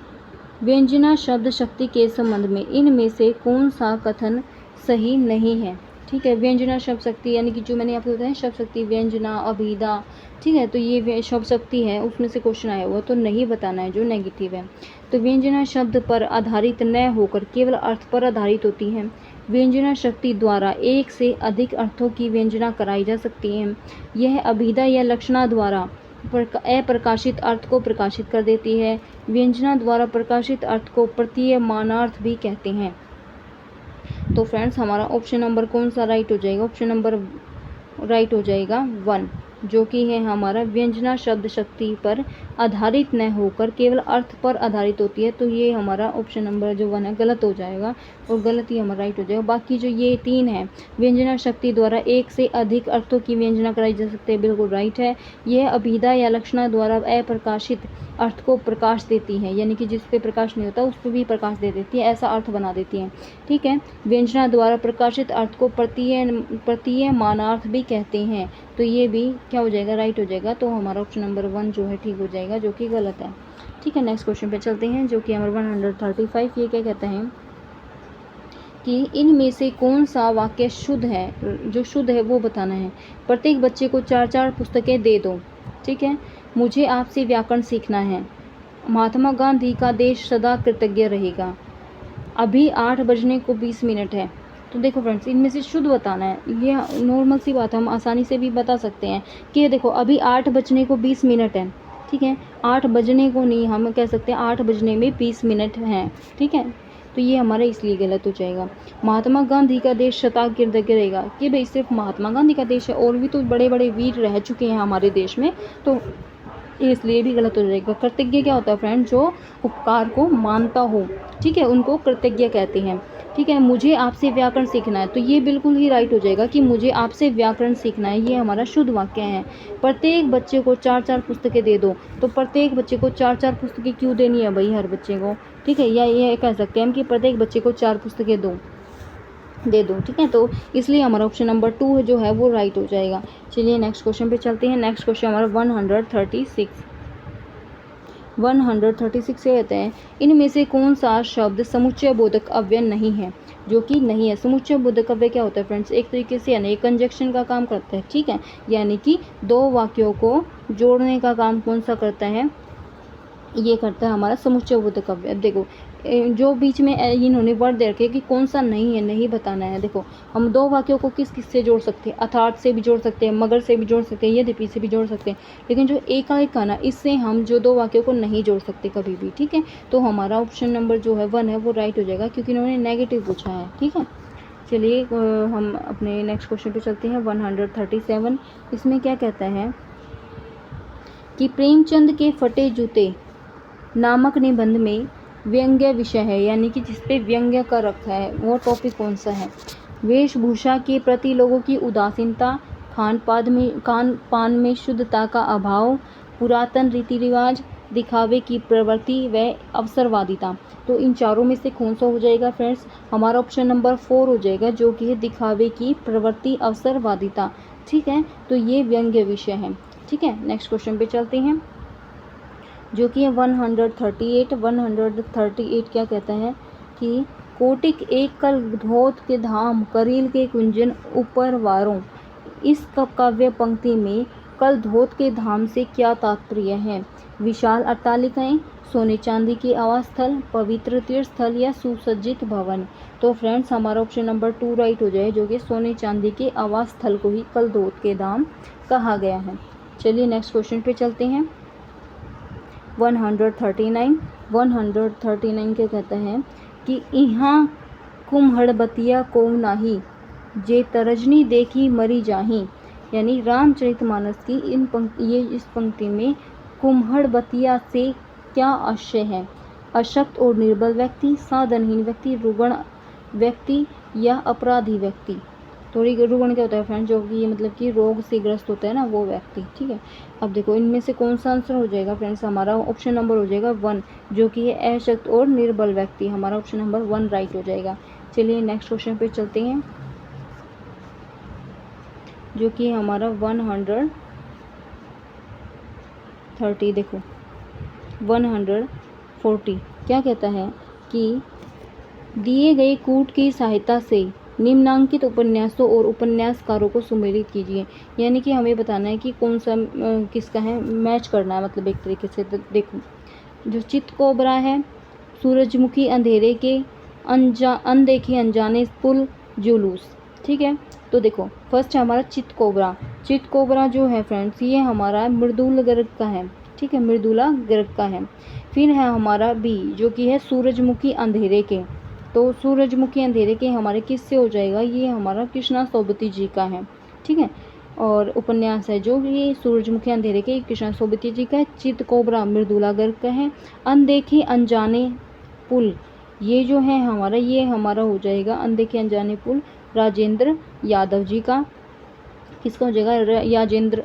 व्यंजना शब्द शक्ति के संबंध में इनमें से कौन सा कथन सही नहीं है। ठीक है, व्यंजना शब्द शक्ति यानी कि जो मैंने आपको बताया शब्द शक्ति, व्यंजना, अभिधा, ठीक है, तो ये शब्द शक्ति है, उसमें से क्वेश्चन आया हुआ, तो नहीं बताना है जो नेगेटिव है। तो व्यंजना शब्द पर आधारित न होकर केवल अर्थ पर आधारित होती है। व्यंजना शक्ति द्वारा एक से अधिक अर्थों की व्यंजना कराई जा सकती है। यह अभिधा या लक्षणा द्वारा अप्रकाशित अर्थ को प्रकाशित कर देती है। व्यंजना द्वारा प्रकाशित अर्थ को प्रतीयमानार्थ भी कहते हैं। तो फ्रेंड्स हमारा ऑप्शन नंबर कौन सा राइट हो जाएगा? ऑप्शन नंबर राइट हो जाएगा 1, जो कि है हमारा व्यंजना शब्द शक्ति पर आधारित न होकर केवल अर्थ पर आधारित होती है। तो ये हमारा ऑप्शन नंबर जो 1 है गलत हो जाएगा और गलत ही हमारा राइट हो जाएगा। बाकी जो ये 3 है, व्यंजना शक्ति द्वारा एक से अधिक अर्थों की व्यंजना कराई जा सकती है, बिल्कुल राइट है। यह अभिधा या लक्षणा द्वारा अप्रकाशित अर्थ को प्रकाश देती है, यानी कि जिस पे प्रकाश नहीं होता उस पर भी प्रकाश दे देती है, ऐसा अर्थ बना देती है। ठीक है, व्यंजना द्वारा प्रकाशित अर्थ को प्रतीयमानार्थ भी कहते हैं। तो ये भी क्या हो जाएगा? राइट हो जाएगा। तो हमारा ऑप्शन नंबर 1 जो है ठीक हो जाएगा, जो कि गलत है। ठीक है, नेक्स्ट क्वेश्चन पे चलते हैं, जो कि हमारा 135। ये क्या कहते हैं कि इनमें से कौन सा वाक्य शुद्ध है? जो शुद्ध है वो बताना है। प्रत्येक बच्चे को 4-4 पुस्तकें दे दो। ठीक है, मुझे आपसे व्याकरण सीखना है। महात्मा गांधी का देश सदा कृतज्ञ रहेगा। अभी 8 बजने को 20 मिनट है। तो देखो फ्रेंड्स, इनमें से शुद्ध बताना है। ये नॉर्मल सी बात है, हम आसानी से भी बता सकते हैं कि देखो अभी 8 बजने को 20 मिनट है। ठीक है, 8 बजने को नहीं, हम कह सकते हैं 8 बजने में 20 मिनट हैं। ठीक है, तो ये हमारा इसलिए गलत हो जाएगा। महात्मा गांधी का देश सदा कृतज्ञ रहेगा, कि भाई सिर्फ महात्मा गांधी का देश है, और भी तो बड़े बड़े वीर रह चुके हैं हमारे देश में, तो इसलिए भी गलत हो जाएगा। कृतज्ञ क्या होता है फ्रेंड? जो उपकार को मानता हो, ठीक है, उनको कृतज्ञ कहते हैं। ठीक है, मुझे आपसे व्याकरण सीखना है, तो ये बिल्कुल ही राइट हो जाएगा कि मुझे आपसे व्याकरण सीखना है, ये हमारा शुद्ध वाक्य है। प्रत्येक बच्चे को 4-4 पुस्तकें दे दो, तो प्रत्येक बच्चे को 4-4 पुस्तकें क्यों देनी है भाई हर बच्चे को? ठीक है, या ये कह सकते हैं हम कि प्रत्येक बच्चे को 4 पुस्तकें दे दो। ठीक है, तो इसलिए हमारा ऑप्शन नंबर 2 जो है वो राइट हो जाएगा। चलिए नेक्स्ट क्वेश्चन पे चलते हैं। नेक्स्ट क्वेश्चन हमारा 136 से कहते हैं इनमें से कौन सा शब्द समुच्चय बोधक अव्यय नहीं है? जो कि नहीं है। समुच्चय बोधक अव्यय क्या होता है फ्रेंड्स? एक तरीके से यानी कंजक्शन का काम करता है। ठीक है, यानी कि 2 वाक्यों को जोड़ने का काम कौन सा करता है? ये करता है हमारा समुच्चय बोधक अव्यय। अब देखो जो बीच में इन्होंने वर्ड दे रखे कि कौन सा नहीं है, नहीं बताना है। देखो हम 2 वाक्यों को किस किस से जोड़ सकते हैं? अर्थात से भी जोड़ सकते हैं, मगर से भी जोड़ सकते हैं, यद्यपि से भी जोड़ सकते हैं, लेकिन जो एकाएक का ना, इससे हम जो 2 वाक्यों को नहीं जोड़ सकते कभी भी। ठीक है, तो हमारा ऑप्शन नंबर जो है 1 है वो राइट हो जाएगा, क्योंकि इन्होंने नेगेटिव पूछा है। ठीक है, चलिए हम अपने नेक्स्ट क्वेश्चन पे चलते हैं। 137 इसमें क्या कहता है कि प्रेमचंद के फटे जूते नामक निबंध में व्यंग्य विषय है, यानी कि जिसपे व्यंग्य कर रखा है, वो टॉपिक कौन सा है? वेशभूषा के प्रति लोगों की उदासीनता, खान पान में शुद्धता का अभाव, पुरातन रीति रिवाज, दिखावे की प्रवृत्ति व अवसरवादिता। तो इन चारों में से कौन सा हो जाएगा फ्रेंड्स? हमारा ऑप्शन नंबर 4 हो जाएगा, जो कि है दिखावे की प्रवृत्ति, अवसरवादिता। ठीक है, तो ये व्यंग्य विषय है। ठीक है, नेक्स्ट क्वेश्चन पे चलते हैं, जो कि है 138 क्या कहता है कि कोटिक एक कल धोत के धाम करील के कुंजन ऊपर वारों। इस काव्य पंक्ति में कल धोत के धाम से क्या तात्पर्य है? विशाल अट्टालिकाएं, सोने चांदी के आवास स्थल, पवित्र तीर्थ स्थल या सुसज्जित भवन। तो फ्रेंड्स हमारा ऑप्शन नंबर 2 राइट हो जाए, जो कि सोने चांदी के आवास स्थल को ही कल धोत के धाम कहा गया है। चलिए नेक्स्ट क्वेश्चन पे चलते हैं। 139 क्या कहता है कि इहाँ कुम्हड़बतिया को नाही, जे तरजनी देखी मरी जाही। यानी रामचरितमानस की इस पंक्ति में कुम्हड़बतिया से क्या आशय है? अशक्त और निर्बल व्यक्ति, साधनहीन व्यक्ति, रुग्ण व्यक्ति या अपराधी व्यक्ति। तो रुग्ण क्या होता है फ्रेंड? जो कि मतलब कि रोग से ग्रस्त होता है ना, वो व्यक्ति। ठीक है, अब देखो इनमें से कौन सा आंसर हो जाएगा फ्रेंड्स? हमारा ऑप्शन नंबर हो जाएगा 1, जो कि है अशक्त और निर्बल व्यक्ति। हमारा ऑप्शन नंबर 1 राइट हो जाएगा। चलिए नेक्स्ट क्वेश्चन पे चलते हैं, जो कि हमारा 130। देखो 40 क्या कहता है कि दिए गए कूट की सहायता से निम्नांकित उपन्यासों और उपन्यासकारों को सुमेलित कीजिए। यानी कि हमें बताना है कि कौन सा किसका है, मैच करना है मतलब एक तरीके से। तो देखो, जो चितकोबरा है, सूरजमुखी अंधेरे के, अनदेखे अनजाने पुल, जुलूस। ठीक है, तो देखो फर्स्ट है हमारा चितकोबरा। चितकोबरा जो है फ्रेंड्स ये हमारा मृदुल गर्ग का है। ठीक है, मृदुला गर्ग का है। फिर है हमारा बी जो कि है सूरजमुखी अंधेरे के। तो सूरजमुखी अंधेरे के हमारे किससे हो जाएगा, ये हमारा कृष्णा सोबती जी का है। ठीक है, और उपन्यास है जो ये सूरजमुखी अंधेरे के कृष्णा सोबती जी का है। चितकोबरा मृदुला गर्ग का है। अनदेखे अनजाने पुल ये जो है हमारा, ये हमारा हो जाएगा अनदेखे अनजाने पुल राजेंद्र यादव जी का। किसका हो जाएगा,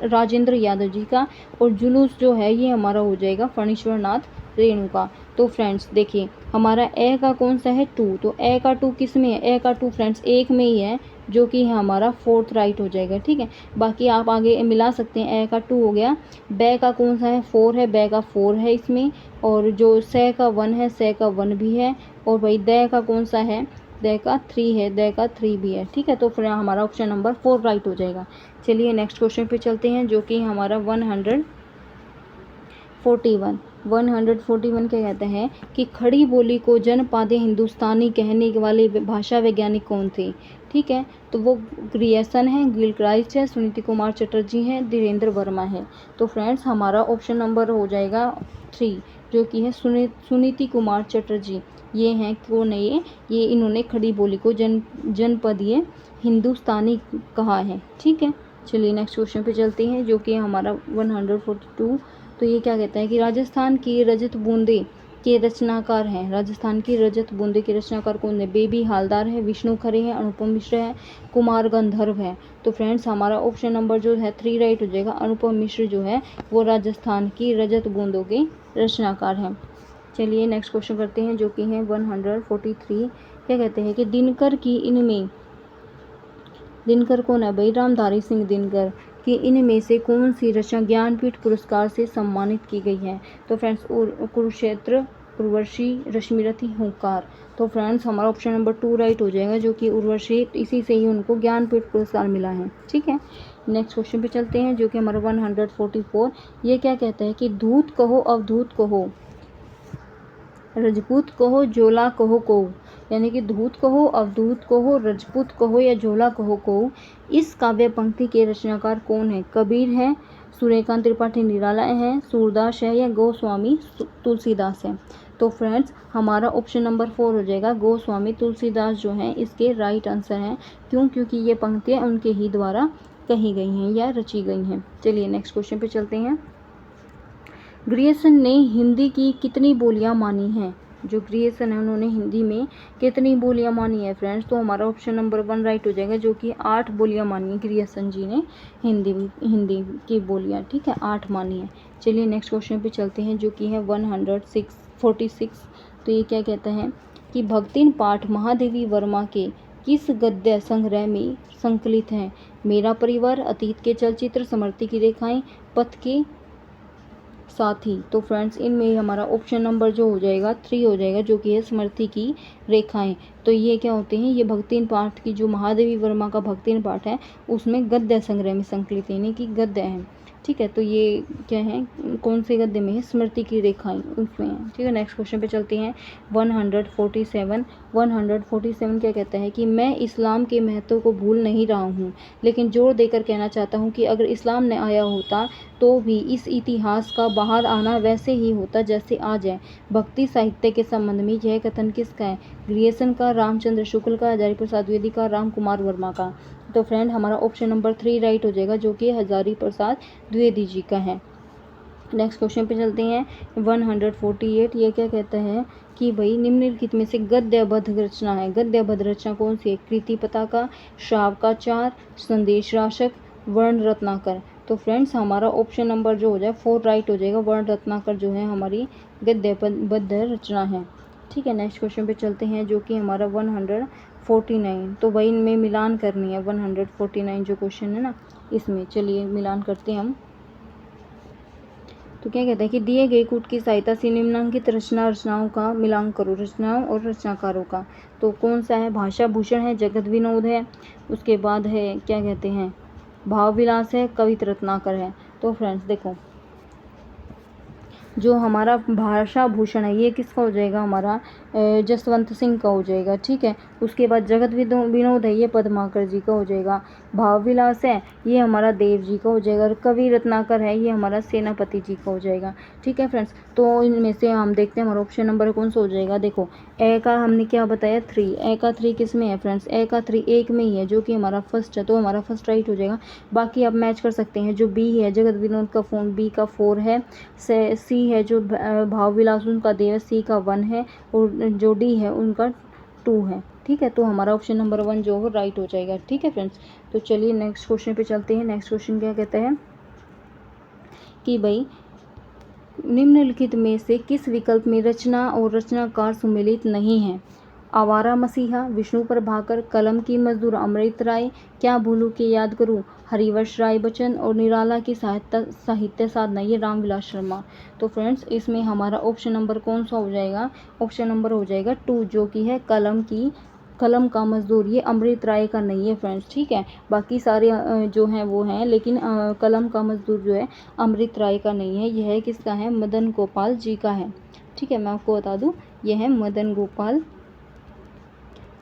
राजेंद्र यादव जी का। और जुलूस जो है ये हमारा हो जाएगा फणीश्वर नाथ रेणु का। तो फ्रेंड्स देखिए हमारा ए का कौन सा है, 2। तो ए का 2 किस में है, ए का 2 फ्रेंड्स एक में ही है जो कि हमारा 4th राइट हो जाएगा। ठीक है, बाकी आप आगे मिला सकते हैं। ए का 2 हो गया। बे का कौन सा है, 4 है, बे का 4 है इसमें। और जो से का 1 है, से का 1 भी है। और भाई दे का कौन सा है, दे का 3 है, दे का 3 भी है। ठीक है, तो फिर हमारा ऑप्शन नंबर 4 राइट हो जाएगा। चलिए नेक्स्ट क्वेश्चन पे चलते हैं जो कि हमारा 141 क्या कहता है कि खड़ी बोली को जनपादे हिंदुस्तानी कहने वाले भाषा वैज्ञानिक कौन थे। ठीक है, तो वो ग्रियर्सन है, गिलक्राइस्ट है, सुनीति कुमार चटर्जी हैं, धीरेन्द्र वर्मा है। तो फ्रेंड्स हमारा ऑप्शन नंबर हो जाएगा 3 जो कि है सुनीति कुमार चटर्जी। ये हैं कौन है, ये इन्होंने खड़ी बोली को जनपदीय हिंदुस्तानी कहा है। ठीक है, चलिए नेक्स्ट क्वेश्चन पे चलते हैं जो कि हमारा 142। तो ये क्या कहता है कि राजस्थान की रजत बूंदे के रचनाकार हैं। राजस्थान की रजत बूंदे के रचनाकार कौन है, बेबी हालदार है, विष्णु खरे हैं, अनुपम मिश्र है, कुमार गंधर्व है। तो फ्रेंड्स हमारा ऑप्शन नंबर जो है 3 राइट हो जाएगा। अनुपम मिश्र जो है वो राजस्थान की रजत बूंदों के रचनाकार हैं। चलिए नेक्स्ट क्वेश्चन करते हैं जो कि है 143। क्या कहते हैं कि दिनकर की इनमें, दिनकर कौन है भाई, रामधारी सिंह दिनकर कि इनमें से कौन सी रचना ज्ञानपीठ पुरस्कार से सम्मानित की गई है। तो फ्रेंड्स कुरुक्षेत्र, उर्वशी, रश्मिरथी, हुंकार। तो फ्रेंड्स हमारा ऑप्शन नंबर 2 राइट हो जाएगा जो कि उर्वशी, इसी से ही उनको ज्ञानपीठ पुरस्कार मिला है। ठीक है, नेक्स्ट क्वेश्चन पे चलते हैं जो कि हमारा 144। ये क्या कहता है कि धूत कहो अवधूत कहो, रजपूत कहो जोला कहो को, यानी कि धूत कहो अवधूत कहो, रजपूत कहो या जोला कहो को, इस काव्य पंक्ति के रचनाकार कौन है। कबीर है, सूर्यकांत त्रिपाठी निराला है, सूरदास है या गोस्वामी तुलसीदास है। तो फ्रेंड्स हमारा ऑप्शन नंबर 4 हो जाएगा, गोस्वामी तुलसीदास जो हैं इसके राइट आंसर हैं। क्यों, क्योंकि ये पंक्तियाँ उनके ही द्वारा कही गई हैं या रची गई हैं। चलिए नेक्स्ट क्वेश्चन पे चलते हैं। ग्रियर्सन ने हिंदी की कितनी बोलियां मानी हैं। जो ग्रियर्सन है उन्होंने हिंदी में कितनी बोलियां मानी है फ्रेंड्स। तो हमारा ऑप्शन नंबर 1 राइट हो जाएगा जो कि 8 बोलियां मानी है ग्रियर्सन जी ने हिंदी की बोलियां। ठीक है, 8 मानी है। चलिए नेक्स्ट क्वेश्चन पे चलते हैं जो कि है 146। तो ये क्या कहता है कि भक्तिन पाठ महादेवी वर्मा के किस गद्य संग्रह में संकलित हैं। मेरा परिवार, अतीत के चलचित्र, समृद्धि की रेखाएं, पथ के साथी। तो फ्रेंड्स इनमें हमारा ऑप्शन नंबर जो हो जाएगा 3 हो जाएगा जो कि है स्मृति की रेखाएं। तो ये क्या होते हैं, ये भक्तिन पाठ की जो महादेवी वर्मा का भक्तिन पाठ है उसमें गद्य संग्रह में संकलित यानी कि गद्य है। ठीक है, तो ये क्या है, कौन से गद्य में है, स्मृति की रेखाएं उसमें है। ठीक है, नेक्स्ट क्वेश्चन पे चलते हैं 147 क्या कहता है कि मैं इस्लाम के महत्व को भूल नहीं रहा हूँ, लेकिन जोर देकर कहना चाहता हूँ कि अगर इस्लाम न आया होता तो भी इस इतिहास का बाहर आना वैसे ही होता जैसे आज है। भक्ति साहित्य के संबंध में यह कथन किसका है, ग्रियर्सन का, रामचंद्र शुक्ल का, हजारी प्रसाद द्विवेदी का, राम कुमार वर्मा का। तो फ्रेंड हमारा ऑप्शन नंबर 3 राइट हो जाएगा जो कि हजारी प्रसाद द्विवेदी जी का है। नेक्स्ट क्वेश्चन पे चलते हैं 148। ये क्या कहता है कि भाई निम्नलिखित में से गद्यबद्ध रचना है। गद्यबद्ध रचना कौन सी है, कृति पताका, श्रावकाचार, संदेश राशक, वर्ण रत्नाकर। तो फ्रेंड्स हमारा ऑप्शन नंबर जो हो जाए 4 राइट हो जाएगा, वर्ण रत्नाकर जो है हमारी गद्यबद्ध रचना है। ठीक है, नेक्स्ट क्वेश्चन पे चलते हैं जो कि हमारा 149। तो वही इनमें मिलान करनी है 149 जो क्वेश्चन है ना इसमें। चलिए मिलान करते हैं हम। तो क्या कहते हैं कि दिए गए कूट की सहायता से निम्नलिखित रचनाओं का मिलान करो, रचनाओं और रचनाकारों का। तो कौन सा है? भाषा भूषण है, जगत विनोद है, उसके बाद है क्या कहते हैं भाव विलास है, कवित रत्नाकर है। तो फ्रेंड्स देखो, जो हमारा भाषा भूषण है ये किसका हो जाएगा? हमारा जसवंत सिंह का हो जाएगा, ठीक है। उसके बाद जगत विनोद है, ये पद्माकर जी का हो जाएगा। भाव विलास है, ये हमारा देव जी का हो जाएगा। और कवि रत्नाकर है, ये हमारा सेनापति जी का हो जाएगा, ठीक है फ्रेंड्स। तो इनमें से हम देखते हैं हमारा ऑप्शन नंबर कौन सा हो जाएगा। देखो, ए का हमने क्या बताया 3, ए का 3 किस में है फ्रेंड्स? ए का 3 एक में ही है, जो कि हमारा फर्स्ट है, तो हमारा फर्स्ट राइट हो जाएगा। बाकी आप मैच कर सकते हैं। जो बी है जगत विनोद का फोन, बी का 4 है। सी है जो भाव विलास उनका देव है, सी का 1 है। और जो डी है उनका 2 है, ठीक है। तो हमारा ऑप्शन नंबर 1 जो है राइट हो जाएगा, ठीक है फ्रेंड्स। तो चलिए नेक्स्ट क्वेश्चन पे चलते हैं। नेक्स्ट क्वेश्चन क्या कहता है कि भाई निम्नलिखित में से किस विकल्प में रचना और रचनाकार सम्मिलित नहीं है? आवारा मसीहा, विष्णु प्रभाकर, कलम की मजदूर अमृत राय, क्या भूलू के याद करूं हरिवंश राय बच्चन, और निराला की साहित्य साधना ये रामविलास शर्मा। तो फ्रेंड्स इसमें हमारा ऑप्शन नंबर कौन सा हो जाएगा? ऑप्शन नंबर हो जाएगा 2, जो कि है कलम का मजदूर। ये अमृत राय का नहीं है फ्रेंड्स, ठीक है। बाकी सारे जो हैं वो हैं, लेकिन कलम का मजदूर जो है अमृत राय का नहीं है। यह किसका है? मदन गोपाल जी का है, ठीक है। मैं आपको बता दूं, यह है मदन गोपाल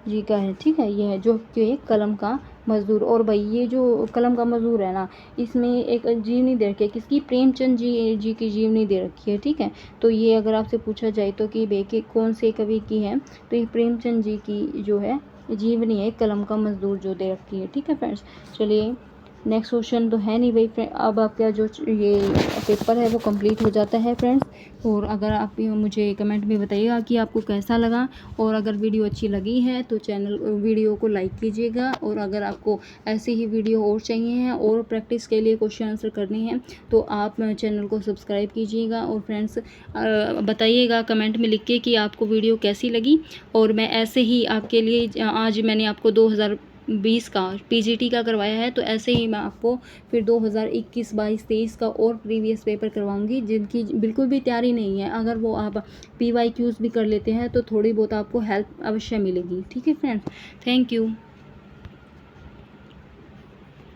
जी का है, ठीक है। यह है जो कि कलम का मजदूर। और भाई ये जो कलम का मजदूर है ना, इसमें एक जीवनी दे रखी है, किसकी? प्रेमचंद जी की जीवनी दे रखी है, ठीक है। तो ये अगर आपसे पूछा जाए तो कि भाई कि कौन से कवि की है, तो ये प्रेमचंद जी की जो है जीवनी है, कलम का मजदूर जो दे रखी है, ठीक है फ्रेंड्स। चलिए नेक्स्ट क्वेश्चन तो है नहीं भाई, अब आपका जो ये पेपर है वो कंप्लीट हो जाता है फ्रेंड्स। और अगर आप मुझे कमेंट में बताइएगा कि आपको कैसा लगा, और अगर वीडियो अच्छी लगी है तो वीडियो को लाइक कीजिएगा। और अगर आपको ऐसी ही वीडियो और चाहिए हैं और प्रैक्टिस के लिए क्वेश्चन आंसर करने हैं तो आप चैनल को सब्सक्राइब कीजिएगा। और फ्रेंड्स बताइएगा कमेंट में लिख के कि आपको वीडियो कैसी लगी। और मैं ऐसे ही आपके लिए, आज मैंने आपको 2020 का पीजीटी का करवाया है, तो ऐसे ही मैं आपको फिर 2021, 22, 23 का और प्रीवियस पेपर करवाऊंगी, जिनकी बिल्कुल भी तैयारी नहीं है। अगर वो आप PYQs भी कर लेते हैं तो थोड़ी बहुत आपको हेल्प अवश्य मिलेगी, ठीक है फ्रेंड्स। Thank you.